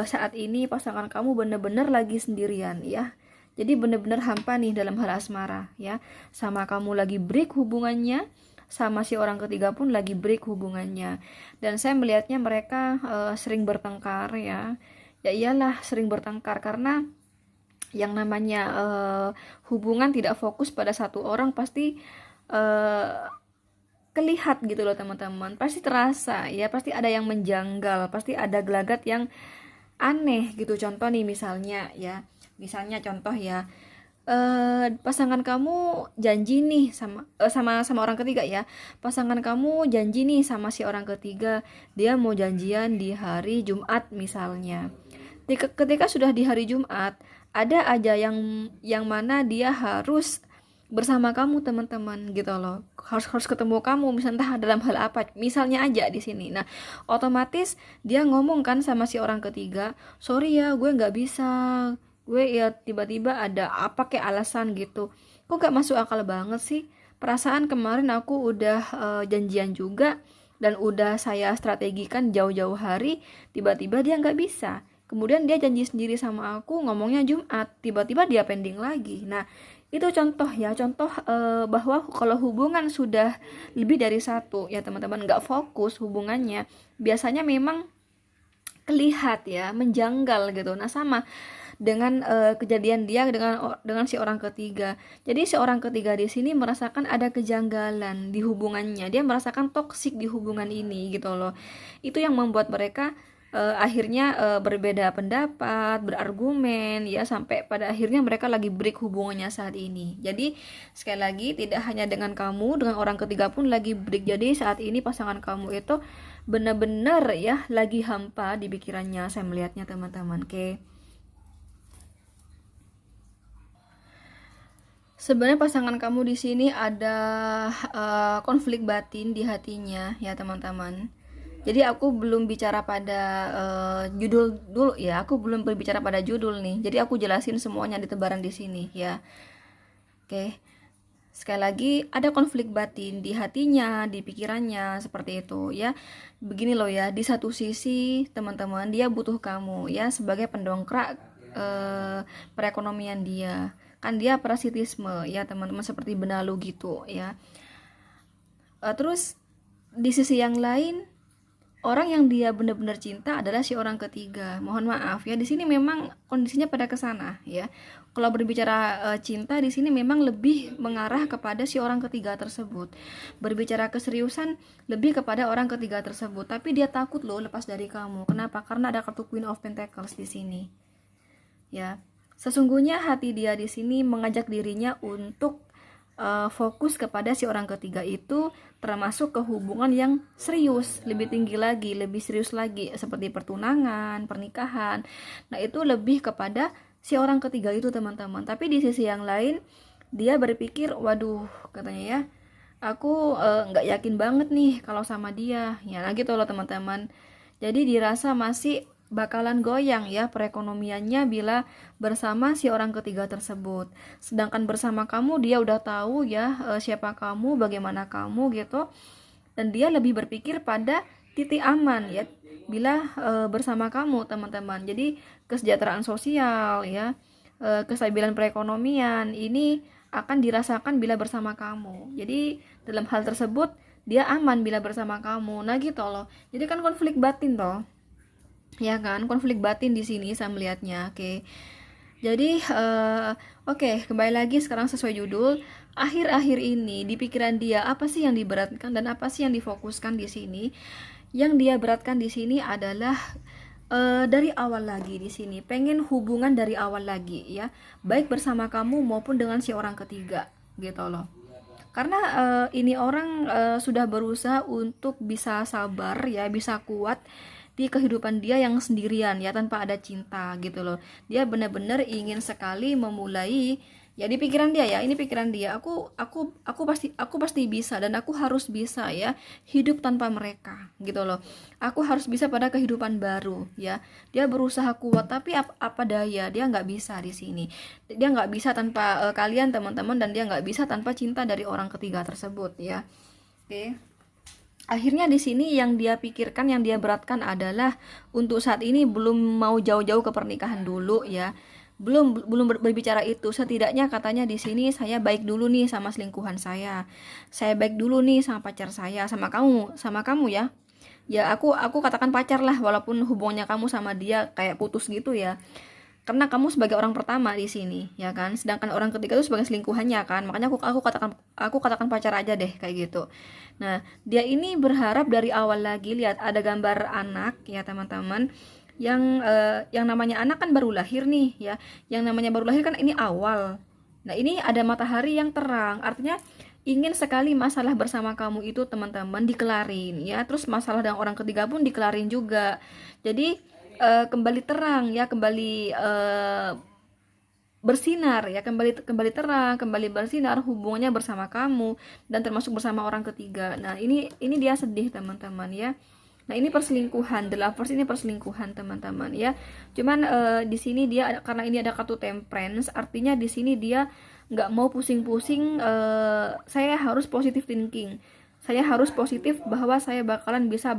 saat ini pasangan kamu benar-benar lagi sendirian ya. Jadi benar-benar hampa nih dalam hal asmara ya. Sama kamu lagi break hubungannya, sama si orang ketiga pun lagi break hubungannya. Dan saya melihatnya mereka sering bertengkar ya. Ya iyalah sering bertengkar, karena yang namanya hubungan tidak fokus pada satu orang pasti kelihat gitu loh teman-teman. Pasti terasa ya, pasti ada yang menjanggal, pasti ada gelagat yang aneh gitu. Contoh nih misalnya ya. Misalnya contoh ya, pasangan kamu janji nih sama orang ketiga ya. Pasangan kamu janji nih sama si orang ketiga, dia mau janjian di hari Jumat misalnya. Ketika sudah di hari Jumat, ada aja yang mana dia harus bersama kamu teman-teman gitu loh, harus harus ketemu kamu misalnya entah dalam hal apa misalnya aja di sini. Nah otomatis dia ngomong kan sama si orang ketiga, sorry ya gue nggak bisa, gue ya tiba-tiba ada apa kayak alasan gitu. Kok gak masuk akal banget sih, perasaan kemarin aku udah janjian juga dan udah saya strategikan jauh-jauh hari, tiba-tiba dia nggak bisa. Kemudian dia janji sendiri sama aku ngomongnya Jumat, tiba-tiba dia pending lagi. Nah itu contoh ya, contoh bahwa kalau hubungan sudah lebih dari satu ya teman-teman, nggak fokus hubungannya, biasanya memang kelihat ya menjanggal gitu. Nah sama dengan kejadian dia dengan si orang ketiga. Jadi si orang ketiga di sini merasakan ada kejanggalan di hubungannya. Dia merasakan toksik di hubungan ini gitu loh. Itu yang membuat mereka akhirnya berbeda pendapat, berargumen ya, sampai pada akhirnya mereka lagi break hubungannya saat ini. Jadi sekali lagi tidak hanya dengan kamu, dengan orang ketiga pun lagi break. Jadi saat ini pasangan kamu itu benar-benar ya lagi hampa di pikirannya, saya melihatnya teman-teman. Oke. Sebenarnya pasangan kamu di sini ada konflik batin di hatinya ya teman-teman. Jadi aku belum bicara pada judul dulu ya, aku belum berbicara pada judul nih. Jadi aku jelasin semuanya di tebaran di sini ya. Oke. Sekali lagi ada konflik batin di hatinya, di pikirannya seperti itu ya. Begini loh ya, di satu sisi teman-teman dia butuh kamu ya sebagai pendongkrak perekonomian dia. Kan dia parasitisme ya teman-teman, seperti benalu gitu ya. Terus di sisi yang lain orang yang dia benar-benar cinta adalah si orang ketiga. Mohon maaf ya, di sini memang kondisinya pada kesana ya. Kalau berbicara cinta di sini memang lebih mengarah kepada si orang ketiga tersebut. Berbicara keseriusan lebih kepada orang ketiga tersebut. Tapi dia takut loh lepas dari kamu. Kenapa? Karena ada kartu Queen of Pentacles di sini. Ya, sesungguhnya hati dia di sini mengajak dirinya untuk fokus kepada si orang ketiga itu, termasuk ke hubungan yang serius, lebih tinggi lagi, lebih serius lagi, seperti pertunangan, pernikahan. Nah itu lebih kepada si orang ketiga itu teman-teman. Tapi di sisi yang lain dia berpikir, waduh katanya ya, aku nggak yakin banget nih kalau sama dia ya, nah gitu loh teman-teman. Jadi dirasa masih bakalan goyang ya perekonomiannya bila bersama si orang ketiga tersebut. Sedangkan bersama kamu dia udah tahu ya siapa kamu, bagaimana kamu gitu. Dan dia lebih berpikir pada titik aman ya bila bersama kamu teman-teman. Jadi kesejahteraan sosial ya, kestabilan perekonomian ini akan dirasakan bila bersama kamu. Jadi dalam hal tersebut dia aman bila bersama kamu. Nah gitu loh. Jadi kan konflik batin toh. Ya kan, konflik batin di sini saya melihatnya. Oke. Jadi oke, kembali lagi sekarang sesuai judul. Akhir-akhir ini di pikiran dia apa sih yang diberatkan dan apa sih yang difokuskan di sini? Yang dia beratkan di sini adalah dari awal lagi di sini, pengen hubungan dari awal lagi ya, baik bersama kamu maupun dengan si orang ketiga gitu loh. Karena ini orang sudah berusaha untuk bisa sabar ya, bisa kuat di kehidupan dia yang sendirian ya, tanpa ada cinta gitu loh. Dia benar-benar ingin sekali memulai ya, di pikiran dia ya, ini pikiran dia, aku pasti bisa dan aku harus bisa ya hidup tanpa mereka gitu loh. Aku harus bisa pada kehidupan baru ya. Dia berusaha kuat tapi apa daya, dia nggak bisa di sini. Dia nggak bisa tanpa kalian teman-teman, dan dia nggak bisa tanpa cinta dari orang ketiga tersebut ya. Oke. Akhirnya di sini yang dia pikirkan, yang dia beratkan adalah untuk saat ini belum mau jauh-jauh ke pernikahan dulu ya. Belum berbicara itu. Setidaknya katanya di sini, saya baik dulu nih sama selingkuhan saya. Saya baik dulu nih sama pacar saya, sama kamu ya. Ya aku katakan pacar lah, walaupun hubungannya kamu sama dia kayak putus gitu ya. Karena kamu sebagai orang pertama di sini ya kan, sedangkan orang ketiga itu sebagai selingkuhannya kan, makanya aku katakan pacar aja deh kayak gitu. Nah dia ini berharap dari awal lagi, lihat ada gambar anak ya teman-teman, yang namanya anak kan baru lahir nih ya, yang namanya baru lahir kan ini awal. Nah ini ada matahari yang terang, artinya ingin sekali masalah bersama kamu itu teman-teman dikelarin ya, terus masalah dengan orang ketiga pun dikelarin juga. Jadi kembali terang ya, kembali bersinar ya, kembali terang, kembali bersinar hubungannya bersama kamu dan termasuk bersama orang ketiga. Nah, ini dia sedih teman-teman ya. Nah, ini perselingkuhan, the lovers ini perselingkuhan teman-teman ya. Cuman di sini dia karena ini ada kartu temperance, artinya di sini dia nggak mau pusing-pusing. Saya harus positive thinking, saya harus positif bahwa saya bakalan bisa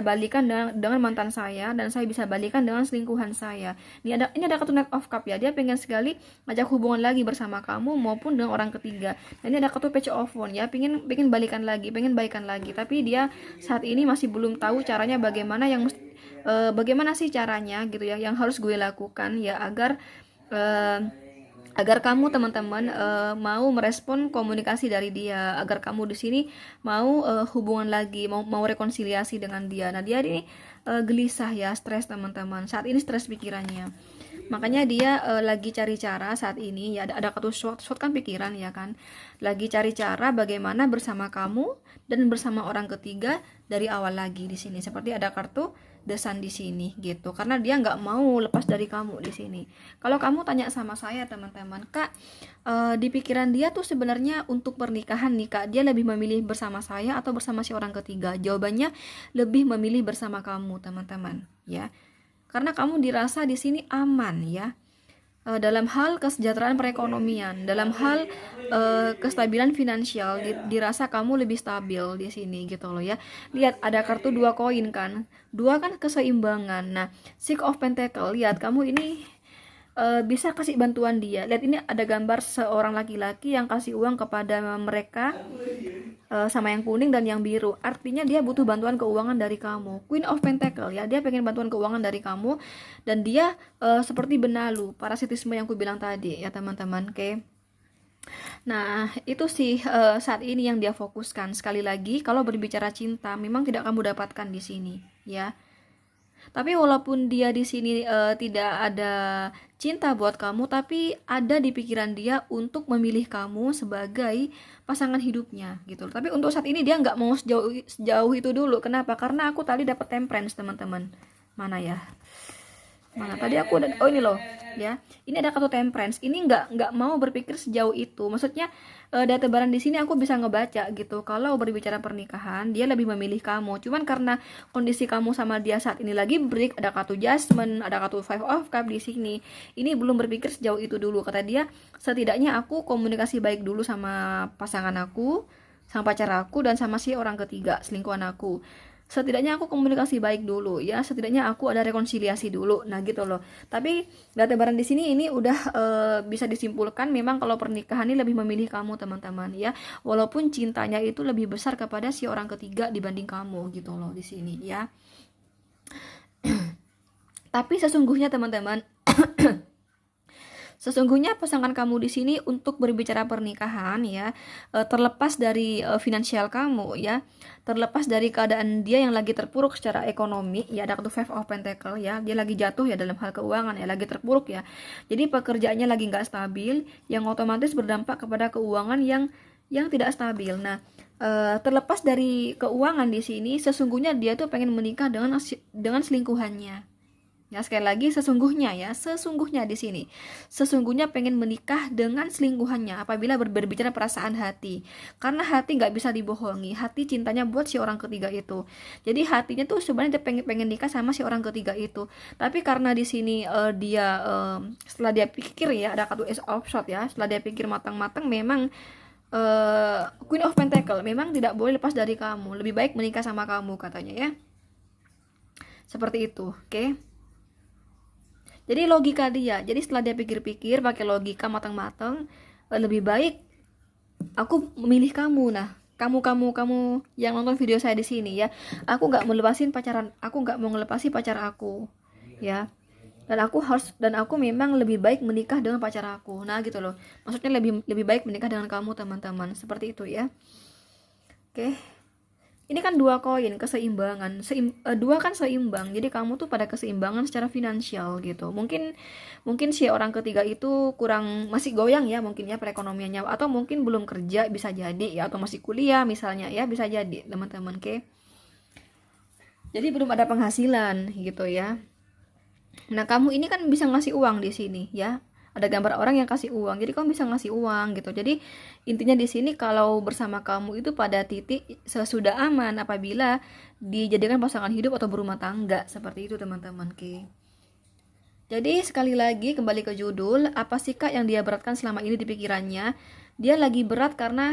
balikan dengan mantan saya, dan saya bisa balikan dengan selingkuhan saya. Ini ada kartu Knight of Cup ya, dia pengen sekali ngajak hubungan lagi bersama kamu maupun dengan orang ketiga. Dan ini ada kartu Page of Wands ya, pengen balikan lagi, pengen baikan lagi, tapi dia saat ini masih belum tahu caranya bagaimana sih caranya gitu ya, yang harus gue lakukan ya agar kamu teman-teman mau merespon komunikasi dari dia, agar kamu di sini mau hubungan lagi, mau rekonsiliasi dengan dia. Nah, dia ini gelisah ya, stres teman-teman. Saat ini stres pikirannya. Makanya dia lagi cari cara saat ini ya, ada kartu sword kan pikiran ya kan. Lagi cari cara bagaimana bersama kamu dan bersama orang ketiga dari awal lagi di sini. Seperti ada kartu The Sun di sini gitu. Karena dia nggak mau lepas dari kamu di sini. Kalau kamu tanya sama saya teman-teman, Kak, di pikiran dia tuh sebenarnya untuk pernikahan nih Kak, dia lebih memilih bersama saya atau bersama si orang ketiga? Jawabannya lebih memilih bersama kamu teman-teman ya. Karena kamu dirasa di sini aman ya. Dalam hal kesejahteraan perekonomian, dalam hal kestabilan finansial, dirasa kamu lebih stabil di sini gitu loh ya. Lihat ada kartu 2 koin kan, 2 kan keseimbangan. Nah, Six of Pentacle, lihat kamu ini bisa kasih bantuan dia. Lihat ini ada gambar seorang laki-laki yang kasih uang kepada mereka, sama yang kuning dan yang biru. Artinya dia butuh bantuan keuangan dari kamu. Queen of Pentacle ya, dia pengen bantuan keuangan dari kamu, dan dia seperti benalu, parasitisme yang aku bilang tadi ya teman-teman. Oke. Nah, itu sih saat ini yang dia fokuskan. Sekali lagi, kalau berbicara cinta memang tidak kamu dapatkan di sini ya. Tapi walaupun dia di sini tidak ada cinta buat kamu, tapi ada di pikiran dia untuk memilih kamu sebagai pasangan hidupnya gitu. Tapi untuk saat ini dia nggak mau sejauh itu dulu. Kenapa? Karena aku tadi dapat temperance teman-teman. Mana ya? Mana tadi aku udah, oh ini loh ya, ini ada kartu temperance. Ini nggak mau berpikir sejauh itu. Maksudnya dari tebaran di sini aku bisa ngebaca gitu, kalau berbicara pernikahan dia lebih memilih kamu. Cuman karena kondisi kamu sama dia saat ini lagi break, ada kartu Judgment, ada kartu Five of Cup di sini. Ini belum berpikir sejauh itu dulu. Kata dia, setidaknya aku komunikasi baik dulu sama pasangan aku, sama pacar aku, dan sama si orang ketiga selingkuhan aku. Setidaknya aku komunikasi baik dulu ya, setidaknya aku ada rekonsiliasi dulu. Nah gitu loh. Tapi data barang di sini ini udah bisa disimpulkan memang kalau pernikahan ini lebih memilih kamu teman-teman ya, walaupun cintanya itu lebih besar kepada si orang ketiga dibanding kamu gitu loh di sini ya. Tapi sesungguhnya teman-teman sesungguhnya pasangan kamu di sini untuk berbicara pernikahan ya, terlepas dari finansial kamu ya, terlepas dari keadaan dia yang lagi terpuruk secara ekonomi ya, ada kartu Five of Pentacle ya, dia lagi jatuh ya dalam hal keuangan ya, lagi terpuruk ya. Jadi pekerjaannya lagi nggak stabil, yang otomatis berdampak kepada keuangan yang tidak stabil. Nah, terlepas dari keuangan di sini, sesungguhnya dia tuh pengen menikah dengan selingkuhannya. Ya, sekali lagi sesungguhnya ya, sesungguhnya di sini. Sesungguhnya pengen menikah dengan selingkuhannya apabila berbicara perasaan hati. Karena hati nggak bisa dibohongi, hati cintanya buat si orang ketiga itu. Jadi hatinya tuh sebenarnya dia pengen nikah sama si orang ketiga itu. Tapi karena di sini dia setelah dia pikir ya, ada kartu Ace of Swords ya, setelah dia pikir matang-matang memang Queen of Pentacle memang tidak boleh lepas dari kamu. Lebih baik menikah sama kamu katanya ya. Seperti itu, oke? Jadi logika dia, jadi setelah dia pikir-pikir pakai logika matang-matang, lebih baik aku memilih kamu. Nah, kamu yang nonton video saya di sini ya, aku nggak mau lepasin pacaran, aku nggak mau ngelepasi pacar aku, ya. Dan aku memang lebih baik menikah dengan pacar aku. Nah, gitu loh. Maksudnya lebih baik menikah dengan kamu teman-teman, seperti itu ya. Oke. Ini kan 2 koin, keseimbangan. 2 kan seimbang. Jadi kamu tuh pada keseimbangan secara finansial gitu. Mungkin si orang ketiga itu masih goyang ya mungkin ya perekonomiannya, atau mungkin belum kerja, bisa jadi ya, atau masih kuliah misalnya ya, bisa jadi teman-teman, oke. Jadi belum ada penghasilan gitu ya. Nah, kamu ini kan bisa ngasih uang di sini ya. ada gambar orang yang kasih uang, jadi kamu bisa ngasih uang gitu. Jadi intinya di sini kalau bersama kamu itu pada titik sesudah aman apabila dijadikan pasangan hidup atau berumah tangga, seperti itu teman-teman. Oke. Jadi sekali lagi kembali ke judul, apa sih Kak yang dia beratkan selama ini di pikirannya? Dia lagi berat karena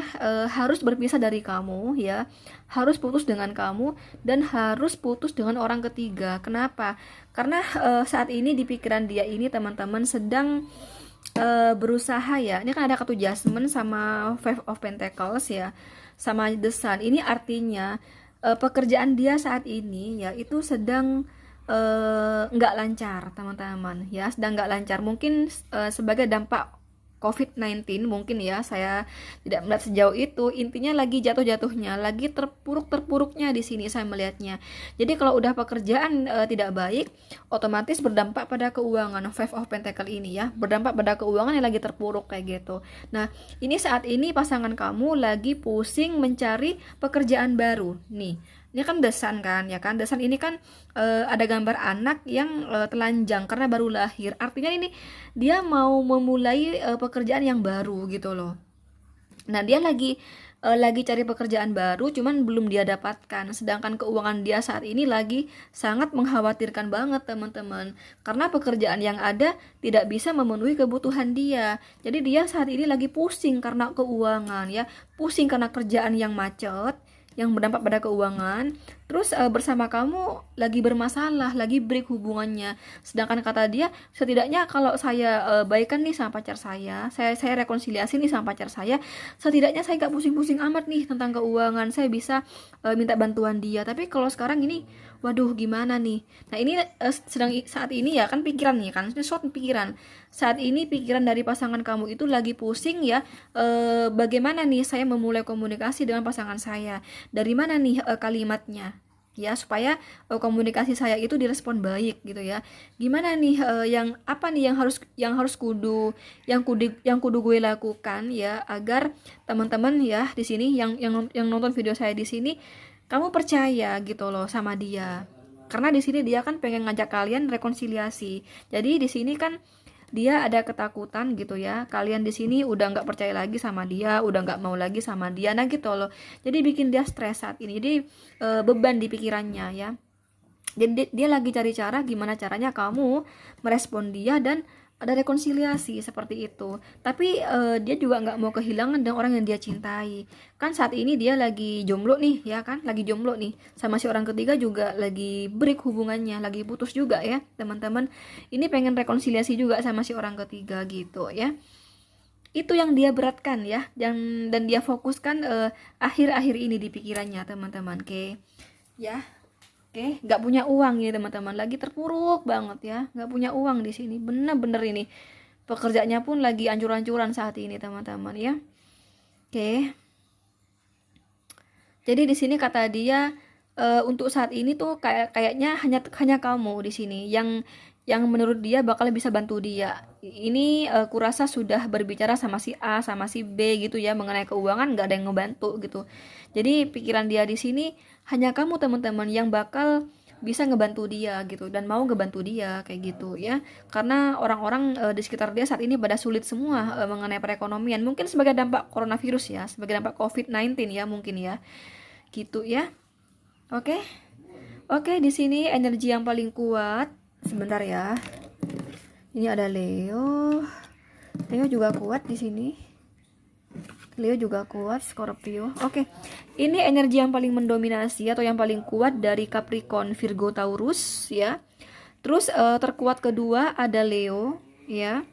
harus berpisah dari kamu ya, harus putus dengan kamu, dan harus putus dengan orang ketiga. Kenapa? Karena saat ini di pikiran dia ini teman-teman sedang berusaha ya. Ini kan ada kartu Judgment sama Five of Pentacles ya, sama The Sun. Ini artinya pekerjaan dia saat ini ya itu sedang nggak lancar teman-teman ya, sedang nggak lancar, mungkin sebagai dampak COVID-19 mungkin ya, saya tidak melihat sejauh itu. Intinya lagi jatuh-jatuhnya, lagi terpuruk-terpuruknya di sini saya melihatnya. Jadi kalau udah pekerjaan tidak baik, otomatis berdampak pada keuangan. Five of Pentacle ini ya, berdampak pada keuangan yang lagi terpuruk kayak gitu. Nah, ini saat ini pasangan kamu lagi pusing mencari pekerjaan baru nih. Ini kan The Sun kan ya kan, The Sun ini kan ada gambar anak yang telanjang karena baru lahir, artinya ini dia mau memulai pekerjaan yang baru gitu loh. Nah dia lagi cari pekerjaan baru, cuman belum dia dapatkan. Sedangkan keuangan dia saat ini lagi sangat mengkhawatirkan banget teman-teman, karena pekerjaan yang ada tidak bisa memenuhi kebutuhan dia. Jadi dia saat ini lagi pusing karena keuangan ya, pusing karena kerjaan yang macet, yang berdampak pada keuangan. Terus bersama kamu lagi bermasalah, lagi break hubungannya. Sedangkan kata dia, setidaknya kalau saya baikan nih sama pacar saya rekonsiliasi nih sama pacar saya, setidaknya saya gak pusing-pusing amat nih tentang keuangan, saya bisa minta bantuan dia. Tapi kalau sekarang ini, waduh gimana nih. Nah ini sedang saat ini ya kan pikiran nih kan, ini short pikiran. Saat ini pikiran dari pasangan kamu itu lagi pusing ya, bagaimana nih saya memulai komunikasi dengan pasangan saya, dari mana nih kalimatnya ya, supaya komunikasi saya itu direspon baik gitu ya. Gimana nih yang apa nih yang harus kudu gue lakukan ya, agar teman-teman ya di sini yang nonton video saya di sini, kamu percaya gitu loh sama dia. Karena di sini dia kan pengen ngajak kalian rekonsiliasi. Jadi di sini kan dia ada ketakutan gitu ya, kalian di sini udah nggak percaya lagi sama dia, udah nggak mau lagi sama dia, nah gitu loh. Jadi bikin dia stres saat ini, jadi beban di pikirannya ya. Jadi dia lagi cari cara gimana caranya kamu merespon dia dan ada rekonsiliasi seperti itu. Tapi dia juga nggak mau kehilangan dengan orang yang dia cintai. Kan saat ini dia lagi jomblo nih ya kan, lagi jomblo nih, sama si orang ketiga juga lagi break hubungannya, lagi putus juga ya teman-teman. Ini pengen rekonsiliasi juga sama si orang ketiga gitu ya. Itu yang dia beratkan ya, dan dia fokuskan akhir-akhir ini di pikirannya teman-teman. Oke ya. Oke, nggak punya uang ya teman-teman, lagi terpuruk banget ya, nggak punya uang di sini, bener-bener ini pekerjaannya pun lagi ancur-ancuran saat ini teman-teman ya. Oke, jadi di sini kata dia untuk saat ini tuh kayaknya hanya kamu di sini yang menurut dia bakal bisa bantu dia. Ini kurasa sudah berbicara sama si A sama si B gitu ya mengenai keuangan, nggak ada yang ngebantu gitu. Jadi pikiran dia di sini hanya kamu teman-teman yang bakal bisa ngebantu dia gitu, dan mau ngebantu dia kayak gitu ya. Karena orang-orang di sekitar dia saat ini pada sulit semua mengenai perekonomian, mungkin sebagai dampak coronavirus ya, sebagai dampak COVID-19 ya mungkin ya. Gitu ya. Oke. Oke, di sini energi yang paling kuat. Sebentar ya. Ini ada Leo. Leo juga kuat di sini. Leo juga kuat, Scorpio. Oke. Ini energi yang paling mendominasi atau yang paling kuat dari Capricorn, Virgo, Taurus ya. Terus terkuat kedua ada Leo ya.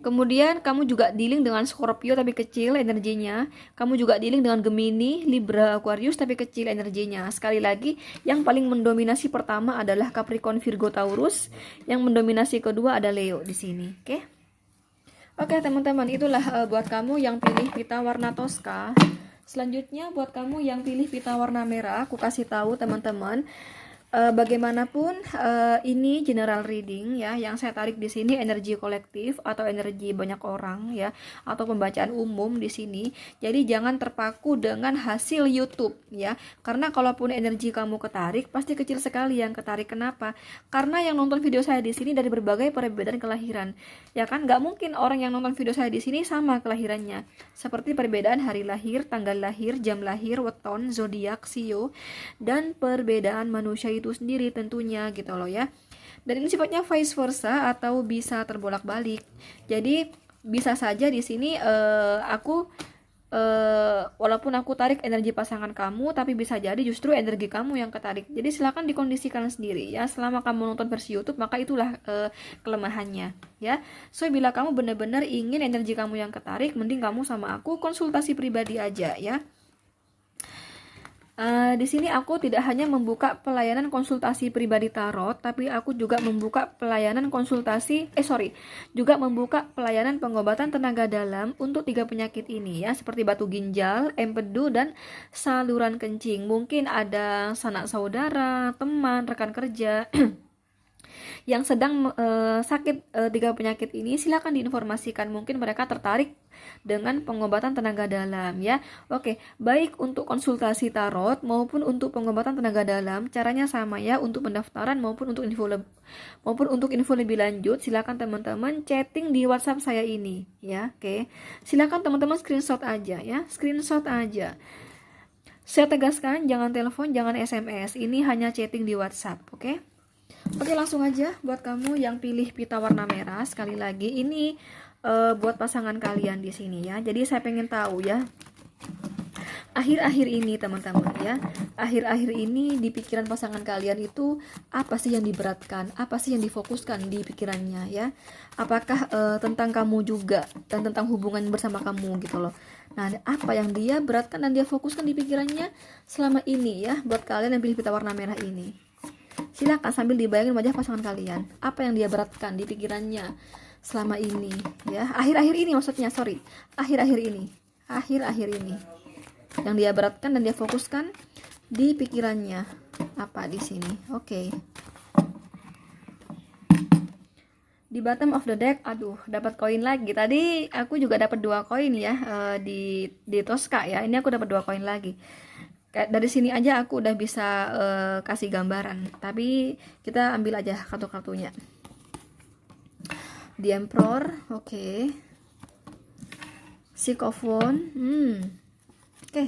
Kemudian kamu juga dealing dengan Scorpio tapi kecil energinya. Kamu juga dealing dengan Gemini, Libra, Aquarius tapi kecil energinya. Sekali lagi, yang paling mendominasi pertama adalah Capricorn, Virgo, Taurus. Yang mendominasi kedua ada Leo di sini. Oke teman-teman, itulah buat kamu yang pilih pita warna Tosca. Selanjutnya buat kamu yang pilih pita warna merah, aku kasih tahu teman-teman, Bagaimanapun ini general reading ya, yang saya tarik di sini energi kolektif atau energi banyak orang ya, atau pembacaan umum di sini. Jadi jangan terpaku dengan hasil YouTube ya, karena kalaupun energi kamu ketarik pasti kecil sekali yang ketarik. Kenapa? Karena yang nonton video saya di sini dari berbagai perbedaan kelahiran ya kan, nggak mungkin orang yang nonton video saya di sini sama kelahirannya, seperti perbedaan hari lahir, tanggal lahir, jam lahir, weton, zodiak, sio, dan perbedaan manusia itu sendiri tentunya gitu loh ya. Dan ini sifatnya vice versa atau bisa terbolak-balik. Jadi bisa saja di sini aku walaupun aku tarik energi pasangan kamu, tapi bisa jadi justru energi kamu yang ketarik. Jadi silakan dikondisikan sendiri ya. Selama kamu nonton versi YouTube, maka itulah kelemahannya ya. So bila kamu benar-benar ingin energi kamu yang ketarik, mending kamu sama aku konsultasi pribadi aja ya. Di sini aku tidak hanya membuka pelayanan konsultasi pribadi tarot, tapi aku juga membuka pelayanan juga membuka pelayanan pengobatan tenaga dalam untuk 3 penyakit ini ya, seperti batu ginjal, empedu, dan saluran kencing. Mungkin ada sanak saudara, teman, rekan kerja yang sedang sakit 3 penyakit ini, silakan diinformasikan, mungkin mereka tertarik dengan pengobatan tenaga dalam ya. Oke, baik untuk konsultasi tarot maupun untuk pengobatan tenaga dalam caranya sama ya, untuk pendaftaran maupun untuk info lebih lanjut silakan teman-teman chatting di WhatsApp saya ini ya. Oke, silakan teman-teman screenshot aja ya, screenshot aja. Saya tegaskan, jangan telepon, jangan SMS, ini hanya chatting di WhatsApp. Oke, langsung aja buat kamu yang pilih pita warna merah. Sekali lagi ini buat pasangan kalian di sini ya. Jadi saya pengen tahu ya, akhir-akhir ini teman-teman ya, akhir-akhir ini di pikiran pasangan kalian itu apa sih yang diberatkan, apa sih yang difokuskan di pikirannya ya. Apakah tentang kamu juga dan tentang hubungan bersama kamu gitu loh. Nah, apa yang dia beratkan dan dia fokuskan di pikirannya selama ini ya, buat kalian yang pilih pita warna merah ini. Silakan sambil dibayangin wajah pasangan kalian, apa yang dia beratkan di pikirannya selama ini ya, akhir-akhir ini maksudnya, akhir-akhir ini yang dia beratkan dan dia fokuskan di pikirannya apa di sini. Oke. Di bottom of the deck, aduh, dapat koin lagi. Tadi aku juga dapat 2 koin ya di Tosca ya. Ini aku dapat 2 koin lagi. Dari sini aja aku udah bisa kasih gambaran, tapi kita ambil aja kartu-kartunya. The Emperor, oke. Six of Wands, oke.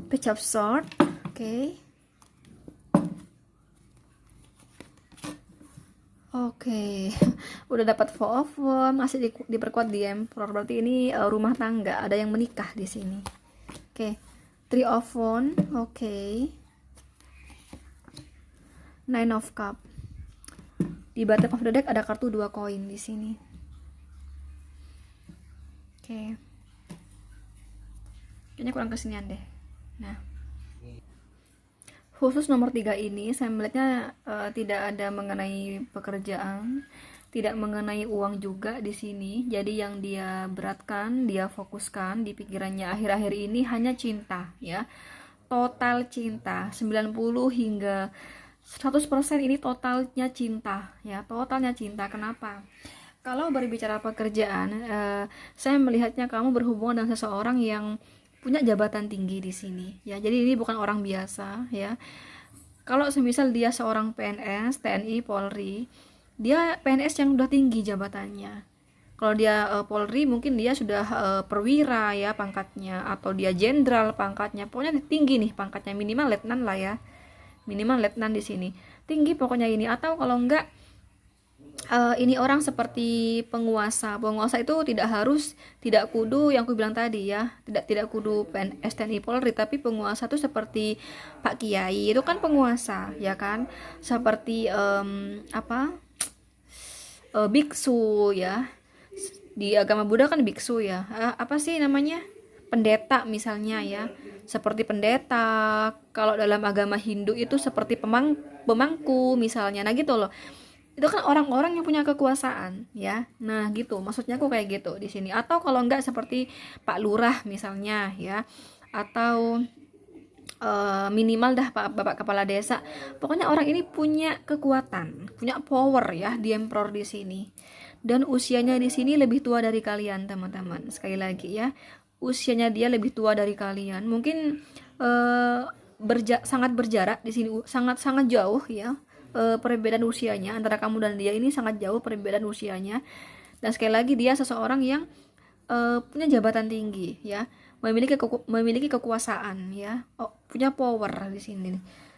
Page of Swords, oke. Oke, udah dapat Four of Wands, masih diperkuat The Emperor, berarti ini rumah tangga, ada yang menikah di sini. Oke, Three of Wands, oke. Nine of Cups. Di bottom of the deck ada kartu 2 koin di sini. Oke. Kayaknya kurang kesinian deh. Nah, khusus nomor 3 ini saya melihatnya tidak ada mengenai pekerjaan, tidak mengenai uang juga di sini. Jadi yang dia beratkan, dia fokuskan di pikirannya akhir-akhir ini hanya cinta ya. Total cinta, 90 hingga 100% ini totalnya cinta ya, totalnya cinta. Kenapa? Kalau berbicara pekerjaan, saya melihatnya kamu berhubungan dengan seseorang yang punya jabatan tinggi di sini ya. Jadi ini bukan orang biasa ya. Kalau semisal dia seorang PNS, TNI, Polri, dia PNS yang udah tinggi jabatannya. Kalau dia Polri mungkin dia sudah perwira ya pangkatnya, atau dia jenderal pangkatnya. Pokoknya tinggi nih pangkatnya, minimal letnan lah ya. Minimal letnan di sini. Tinggi pokoknya ini, atau kalau enggak ini orang seperti penguasa. Penguasa itu tidak kudu yang aku bilang tadi ya, tidak kudu PNS, TNI, Polri, tapi penguasa itu seperti Pak Kiai, itu kan penguasa ya kan, seperti biksu ya, di agama Buddha kan biksu ya, apa sih namanya, pendeta misalnya ya, seperti pendeta. Kalau dalam agama Hindu itu seperti pemangku misalnya. Nah gitu loh, itu kan orang-orang yang punya kekuasaan ya. Nah gitu, maksudnya aku kayak gitu di sini. Atau kalau enggak seperti Pak Lurah misalnya ya, atau minimal dah Bapak Kepala Desa. Pokoknya orang ini punya kekuatan, punya power ya di Emperor di sini. Dan usianya di sini lebih tua dari kalian, teman-teman. Sekali lagi ya, usianya dia lebih tua dari kalian. Mungkin sangat berjarak di sini, sangat jauh ya. Perbedaan usianya antara kamu dan dia ini sangat jauh perbedaan usianya. Dan sekali lagi dia seseorang yang punya jabatan tinggi ya, memiliki kekuasaan ya, punya power di sini.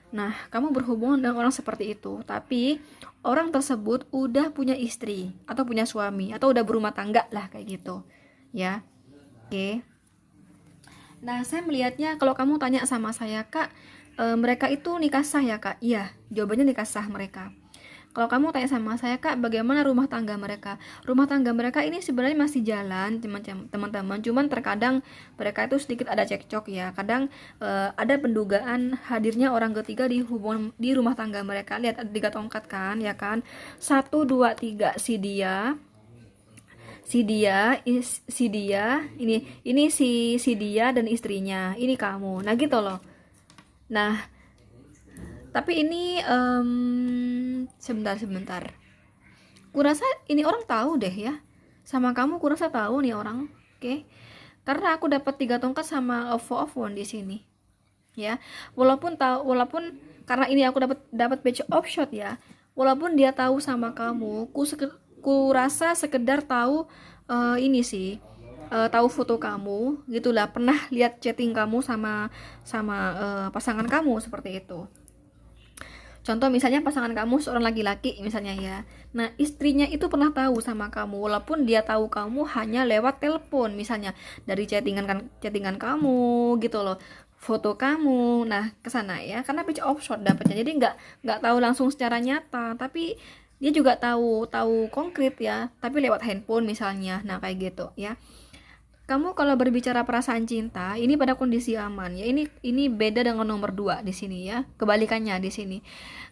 Nah, kamu berhubungan dengan orang seperti itu, tapi orang tersebut udah punya istri atau punya suami atau udah berumah tangga lah kayak gitu ya. Oke. Nah, saya melihatnya kalau kamu tanya sama saya, Kak, mereka itu nikah sah ya, Kak? Iya, jawabannya nikah sah mereka. Kalau kamu tanya sama saya, Kak, bagaimana rumah tangga mereka? Rumah tangga mereka ini sebenarnya masih jalan, teman-teman. Cuman terkadang mereka itu sedikit ada cekcok ya. Kadang ada pendugaan hadirnya orang ketiga di rumah tangga mereka. Lihat ada 3 tongkat kan, ya kan? 1 2 3 si dia, ini si dia dan istrinya. Ini kamu. Nah, gitu loh. Nah, tapi ini sebentar. Kurasa ini orang tahu deh ya. Sama kamu kurasa tahu nih orang. Oke. Karena aku dapat 3 tongkat sama Four of Wands di sini. Ya. Walaupun karena ini aku dapat Page of Swords ya. Walaupun dia tahu sama kamu, kurasa sekedar tahu ini sih. Tahu foto kamu gitulah, pernah lihat chatting kamu sama pasangan kamu seperti itu. Contoh misalnya pasangan kamu seorang laki-laki misalnya ya. Nah, istrinya itu pernah tahu sama kamu walaupun dia tahu kamu hanya lewat telepon misalnya, dari chattingan kamu gitu loh. Foto kamu. Nah, kesana ya. Karena Page of Swords dapatnya. Jadi nggak tahu langsung secara nyata, tapi dia juga tahu konkret ya, tapi lewat handphone misalnya. Nah, kayak gitu ya. Kamu kalau berbicara perasaan cinta, ini pada kondisi aman ya. Ini beda dengan nomor 2 di sini ya. Kebalikannya di sini.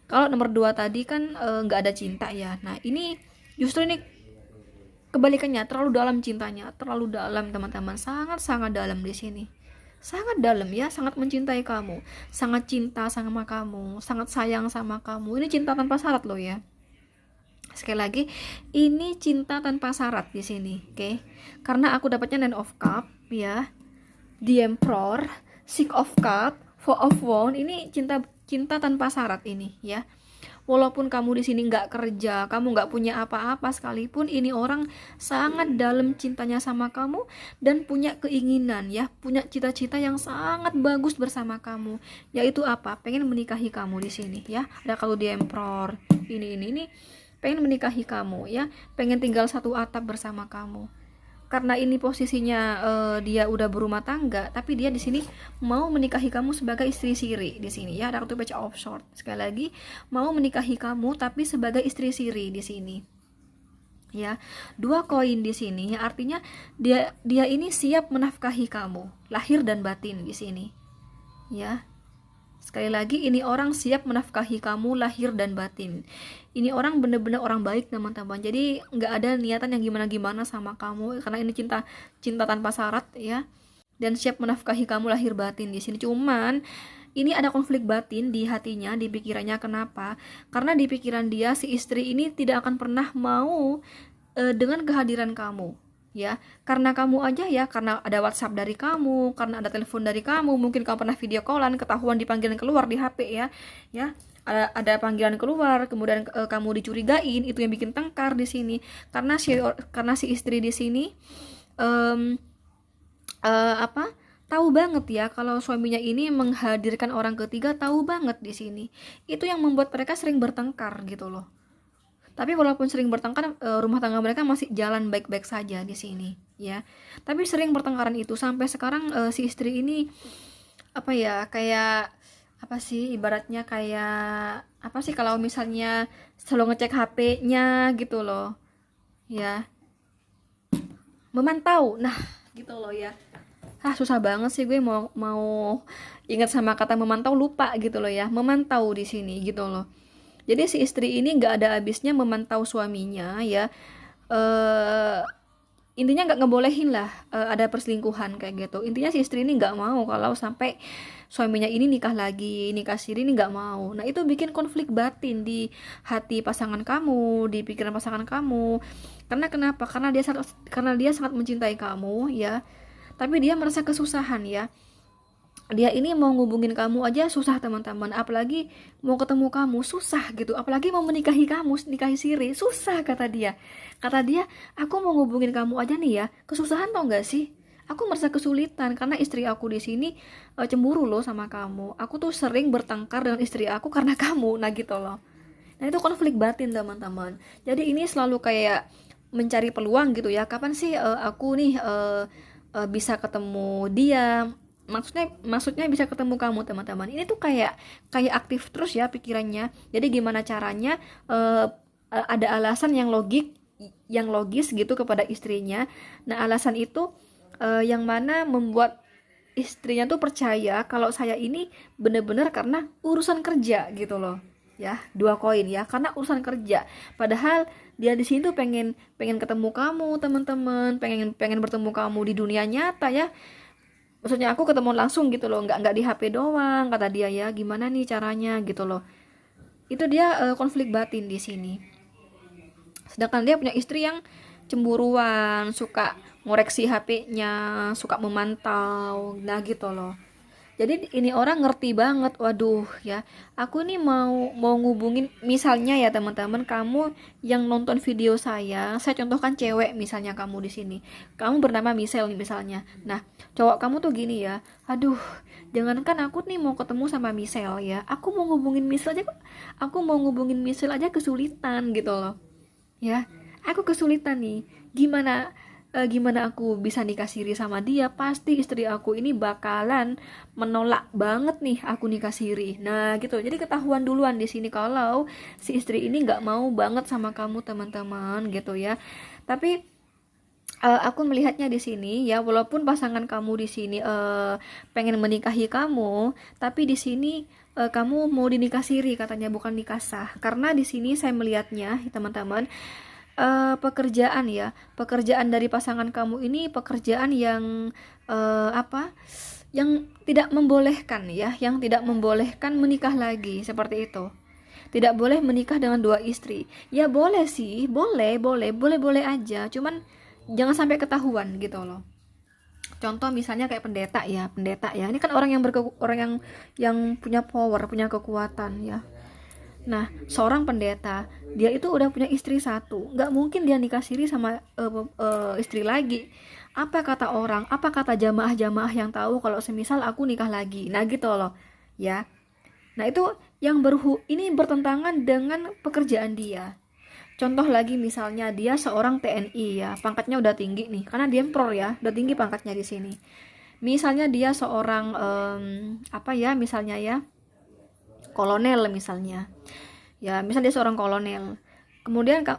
Kalau nomor 2 tadi kan nggak ada cinta ya. Nah, ini justru ini kebalikannya, terlalu dalam cintanya, terlalu dalam teman-teman, sangat dalam di sini. Sangat dalam ya, sangat mencintai kamu, sangat cinta sama kamu, sangat sayang sama kamu. Ini cinta tanpa syarat loh ya. Sekali lagi, ini cinta tanpa syarat di sini, oke? Karena aku dapatnya Nine of Cup ya, The Emperor, Six of Cup, Four of Wands. Ini cinta tanpa syarat ini ya. Walaupun kamu di sini nggak kerja, kamu nggak punya apa-apa sekalipun, ini orang sangat dalam cintanya sama kamu dan punya keinginan ya, punya cita-cita yang sangat bagus bersama kamu. Yaitu apa? Pengen menikahi kamu di sini ya. Ada kalau The Emperor, ini pengen menikahi kamu ya, pengen tinggal satu atap bersama kamu. Karena ini posisinya dia udah berumah tangga, tapi dia di sini mau menikahi kamu sebagai istri siri di sini ya. Ada kartu Page of Swords. Sekali lagi, mau menikahi kamu tapi sebagai istri siri di sini. Ya, 2 koin di sini ya, artinya dia ini siap menafkahi kamu, lahir dan batin di sini. Ya. Sekali lagi, ini orang siap menafkahi kamu lahir dan batin. Ini orang bener-bener orang baik teman-teman. Jadi nggak ada niatan yang gimana-gimana sama kamu, karena ini cinta tanpa syarat ya. Dan siap menafkahi kamu lahir batin di sini. Cuman ini ada konflik batin di hatinya, di pikirannya. Kenapa? Karena di pikiran dia si istri ini tidak akan pernah mau dengan kehadiran kamu. Ya, karena kamu aja ya, karena ada WhatsApp dari kamu, karena ada telepon dari kamu, mungkin kamu pernah video callan, ketahuan dipanggilan keluar di HP ya, ada panggilan keluar, kemudian kamu dicurigain, itu yang bikin tengkar di sini, karena si istri di sini tahu banget ya kalau suaminya ini menghadirkan orang ketiga, tahu banget di sini, itu yang membuat mereka sering bertengkar gitu loh. Tapi walaupun sering bertengkar, rumah tangga mereka masih jalan baik-baik saja di sini, ya. Tapi sering pertengkaran itu sampai sekarang si istri ini kayak apa sih, ibaratnya kayak apa sih kalau misalnya selalu ngecek HP-nya gitu loh, ya. Memantau, nah gitu loh ya. Susah banget sih gue mau ingat sama kata memantau, lupa gitu loh ya. Memantau di sini gitu loh. Jadi si istri ini nggak ada habisnya memantau suaminya ya, intinya nggak ngebolehin lah ada perselingkuhan kayak gitu. Intinya si istri ini nggak mau kalau sampai suaminya ini nikah lagi, nikah siri ini nggak mau. Nah itu bikin konflik batin di hati pasangan kamu, di pikiran pasangan kamu. Karena kenapa? Karena dia sangat mencintai kamu ya, tapi dia merasa kesusahan ya. Dia ini mau ngubungin kamu aja susah teman-teman, apalagi mau ketemu kamu susah gitu, apalagi mau menikahi kamu, nikahi siri susah. Kata dia aku mau ngubungin kamu aja nih ya kesusahan, tau gak sih, aku merasa kesulitan karena istri aku di sini cemburu loh sama kamu, aku tuh sering bertengkar dengan istri aku karena kamu. Nah gitu loh. Nah itu konflik batin teman-teman. Jadi ini selalu kayak mencari peluang gitu ya, kapan sih aku nih bisa ketemu dia, maksudnya bisa ketemu kamu teman-teman. Ini tuh kayak aktif terus ya pikirannya. Jadi gimana caranya ada alasan yang logis gitu kepada istrinya. Nah alasan itu yang mana membuat istrinya tuh percaya kalau saya ini bener-bener karena urusan kerja gitu loh ya. Dua koin ya, karena urusan kerja, padahal dia di sini tuh pengen ketemu kamu teman-teman, pengen bertemu kamu di dunia nyata ya. Maksudnya aku ketemu langsung gitu loh, nggak di HP doang, kata dia ya. Gimana nih caranya gitu loh. Itu dia konflik batin di sini. Sedangkan dia punya istri yang cemburuan, suka ngoreksi HP-nya, suka memantau. Nah gitu loh. Jadi ini orang ngerti banget, waduh ya, aku nih mau ngubungin, misalnya ya teman-teman, kamu yang nonton video saya contohkan cewek misalnya, kamu di sini, kamu bernama Michelle nih misalnya. Nah, cowok kamu tuh gini ya, aduh, jangankan aku nih mau ketemu sama Michelle ya, aku mau ngubungin Michelle aja kesulitan gitu loh. Ya, aku kesulitan nih. Gimana aku bisa nikah siri sama dia? Pasti istri aku ini bakalan menolak banget nih aku nikah siri. Nah gitu, jadi ketahuan duluan di sini kalau si istri ini nggak mau banget sama kamu teman-teman gitu ya. Tapi aku melihatnya di sini ya, walaupun pasangan kamu di sini pengen menikahi kamu, tapi di sini kamu mau dinikah siri katanya, bukan nikah sah. Karena di sini saya melihatnya teman-teman, pekerjaan dari pasangan kamu ini pekerjaan yang yang tidak membolehkan ya, yang tidak membolehkan menikah lagi seperti itu. Tidak boleh menikah dengan dua istri. Ya boleh sih, boleh aja, cuman jangan sampai ketahuan gitu loh. Contoh misalnya kayak pendeta ya, ini kan orang yang punya power, punya kekuatan ya. Nah, seorang pendeta, dia itu udah punya istri satu, nggak mungkin dia nikah siri sama istri lagi. Apa kata orang, apa kata jamaah-jamaah yang tahu kalau semisal aku nikah lagi? Nah gitu loh, ya. Nah itu yang ini bertentangan dengan pekerjaan dia. Contoh lagi misalnya dia seorang TNI ya, pangkatnya udah tinggi nih, karena dia pro ya, udah tinggi pangkatnya di sini. Misalnya dia seorang misalnya ya, kolonel misalnya ya, dia seorang kolonel, kemudian kan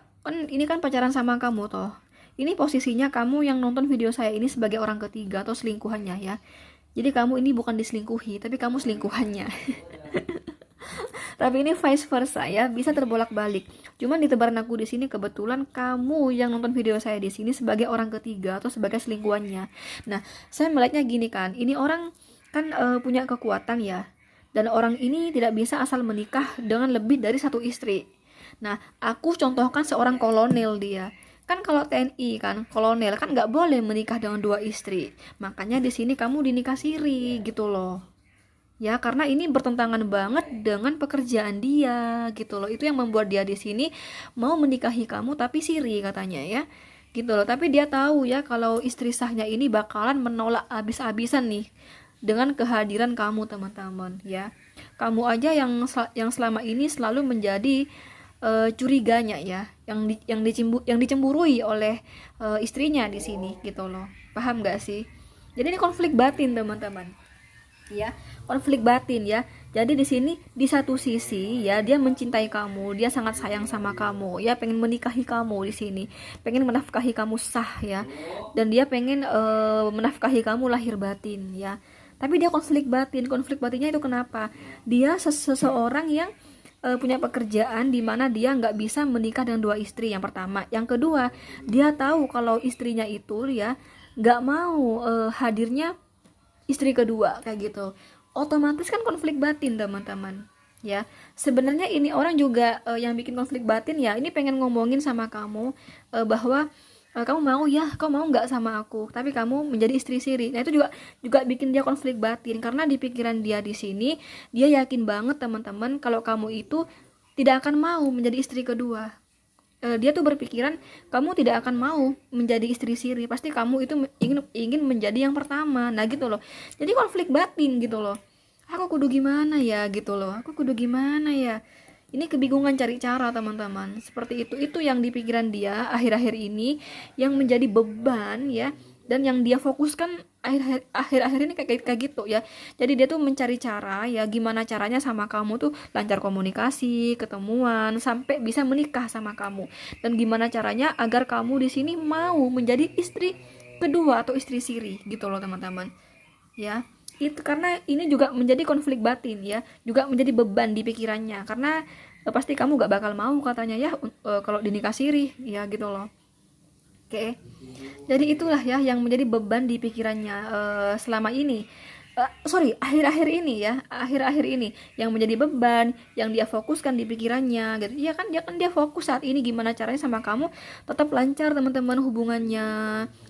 ini kan pacaran sama kamu toh, ini posisinya kamu yang nonton video saya ini sebagai orang ketiga atau selingkuhannya ya. Jadi kamu ini bukan diselingkuhi, tapi kamu selingkuhannya. Tapi ini vice versa ya, bisa terbolak-balik. Cuman di tebaran aku di sini kebetulan kamu yang nonton video saya di sini sebagai orang ketiga atau sebagai selingkuhannya. Nah, saya melihatnya gini kan, ini orang kan punya kekuatan ya. Dan orang ini tidak bisa asal menikah dengan lebih dari satu istri. Nah, aku contohkan seorang kolonel dia. Kan kalau TNI kan, kolonel kan nggak boleh menikah dengan dua istri. Makanya di sini kamu dinikah siri gitu loh. Ya, karena ini bertentangan banget dengan pekerjaan dia gitu loh. Itu yang membuat dia di sini mau menikahi kamu tapi siri katanya ya. Gitu loh. Tapi dia tahu ya kalau istri sahnya ini bakalan menolak habis-habisan nih dengan kehadiran kamu teman-teman ya. Kamu aja yang selama ini selalu menjadi curiganya ya, yang dicemburui oleh istrinya di sini gitu loh. Paham gak sih? Jadi ini konflik batin teman-teman ya, konflik batin ya. Jadi di sini di satu sisi ya dia mencintai kamu, dia sangat sayang sama kamu ya, pengen menikahi kamu di sini, pengen menafkahi kamu sah ya, dan dia pengen menafkahi kamu lahir batin ya. Tapi dia konflik batinnya itu kenapa? Dia seseorang yang punya pekerjaan di mana dia nggak bisa menikah dengan dua istri, yang pertama. Yang kedua, dia tahu kalau istrinya itu ya nggak mau hadirnya istri kedua kayak gitu. Otomatis kan konflik batin teman-teman. Ya, sebenarnya ini orang juga yang bikin konflik batin ya, ini pengen ngomongin sama kamu bahwa kamu mau ya, kamu mau nggak sama aku, tapi kamu menjadi istri siri. Nah itu juga bikin dia konflik batin, karena di pikiran dia di sini dia yakin banget teman-teman kalau kamu itu tidak akan mau menjadi istri kedua. Dia tuh berpikiran kamu tidak akan mau menjadi istri siri, pasti kamu itu ingin menjadi yang pertama. Nah gitu loh, jadi konflik batin gitu loh. Aku kudu gimana ya gitu loh, aku kudu gimana ya, ini kebingungan cari cara teman-teman. Seperti itu yang di pikiran dia akhir-akhir ini, yang menjadi beban ya, dan yang dia fokuskan akhir-akhir ini kayak gitu ya. Jadi dia tuh mencari cara ya, gimana caranya sama kamu tuh lancar komunikasi, ketemuan, sampai bisa menikah sama kamu. Dan gimana caranya agar kamu di sini mau menjadi istri kedua atau istri siri gitu loh teman-teman. Ya, itu karena ini juga menjadi konflik batin ya, juga menjadi beban di pikirannya, karena pasti kamu gak bakal mau katanya ya kalau dinikah siri ya gitu loh. Oke, jadi itulah ya yang menjadi beban di pikirannya selama ini. Akhir-akhir ini ya, akhir-akhir ini yang menjadi beban, yang dia fokuskan di pikirannya gitu. Iya kan, dia fokus saat ini gimana caranya sama kamu tetap lancar teman-teman hubungannya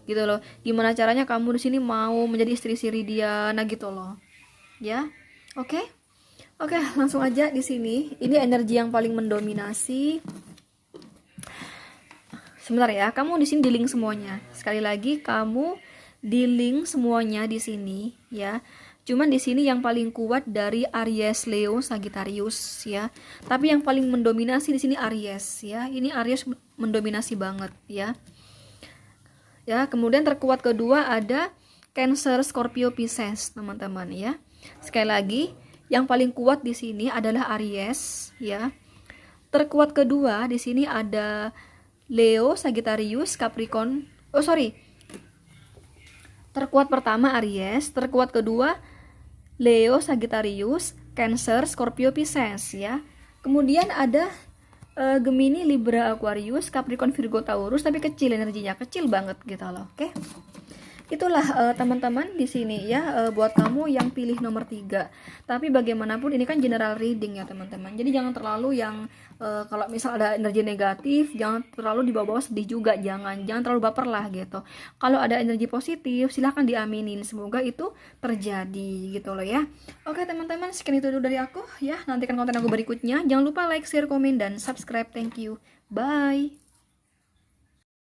gitu loh. Gimana caranya kamu di sini mau menjadi istri siri dia, nah gitu loh. Ya. Oke. Oke, langsung aja di sini. Ini energi yang paling mendominasi. Sebentar ya, kamu di sini di-link semuanya. Sekali lagi kamu di-link semuanya di sini ya. Cuman di sini yang paling kuat dari Aries, Leo, Sagittarius ya. Tapi yang paling mendominasi di sini Aries ya. Ini Aries mendominasi banget ya. Ya, kemudian terkuat kedua ada Cancer, Scorpio, Pisces, teman-teman ya. Sekali lagi, yang paling kuat di sini adalah Aries ya. Terkuat kedua di sini ada Leo, Sagittarius, Capricorn. Terkuat pertama Aries, terkuat kedua Leo, Sagittarius, Cancer, Scorpio, Pisces ya. Kemudian ada Gemini, Libra, Aquarius, Capricorn, Virgo, Taurus, tapi kecil energinya, kecil banget gitu loh. Oke. Itulah teman-teman di sini ya, buat kamu yang pilih nomor 3. Tapi bagaimanapun ini kan general reading ya teman-teman. Jadi jangan terlalu yang kalau misal ada energi negatif, jangan terlalu dibawa-bawa sedih juga, jangan terlalu baper lah gitu. Kalau ada energi positif, silahkan diaminin, semoga itu terjadi gitu loh ya. Oke teman-teman, sekian itu dulu dari aku ya. Nantikan konten aku berikutnya. Jangan lupa like, share, komen, dan subscribe. Thank you. Bye.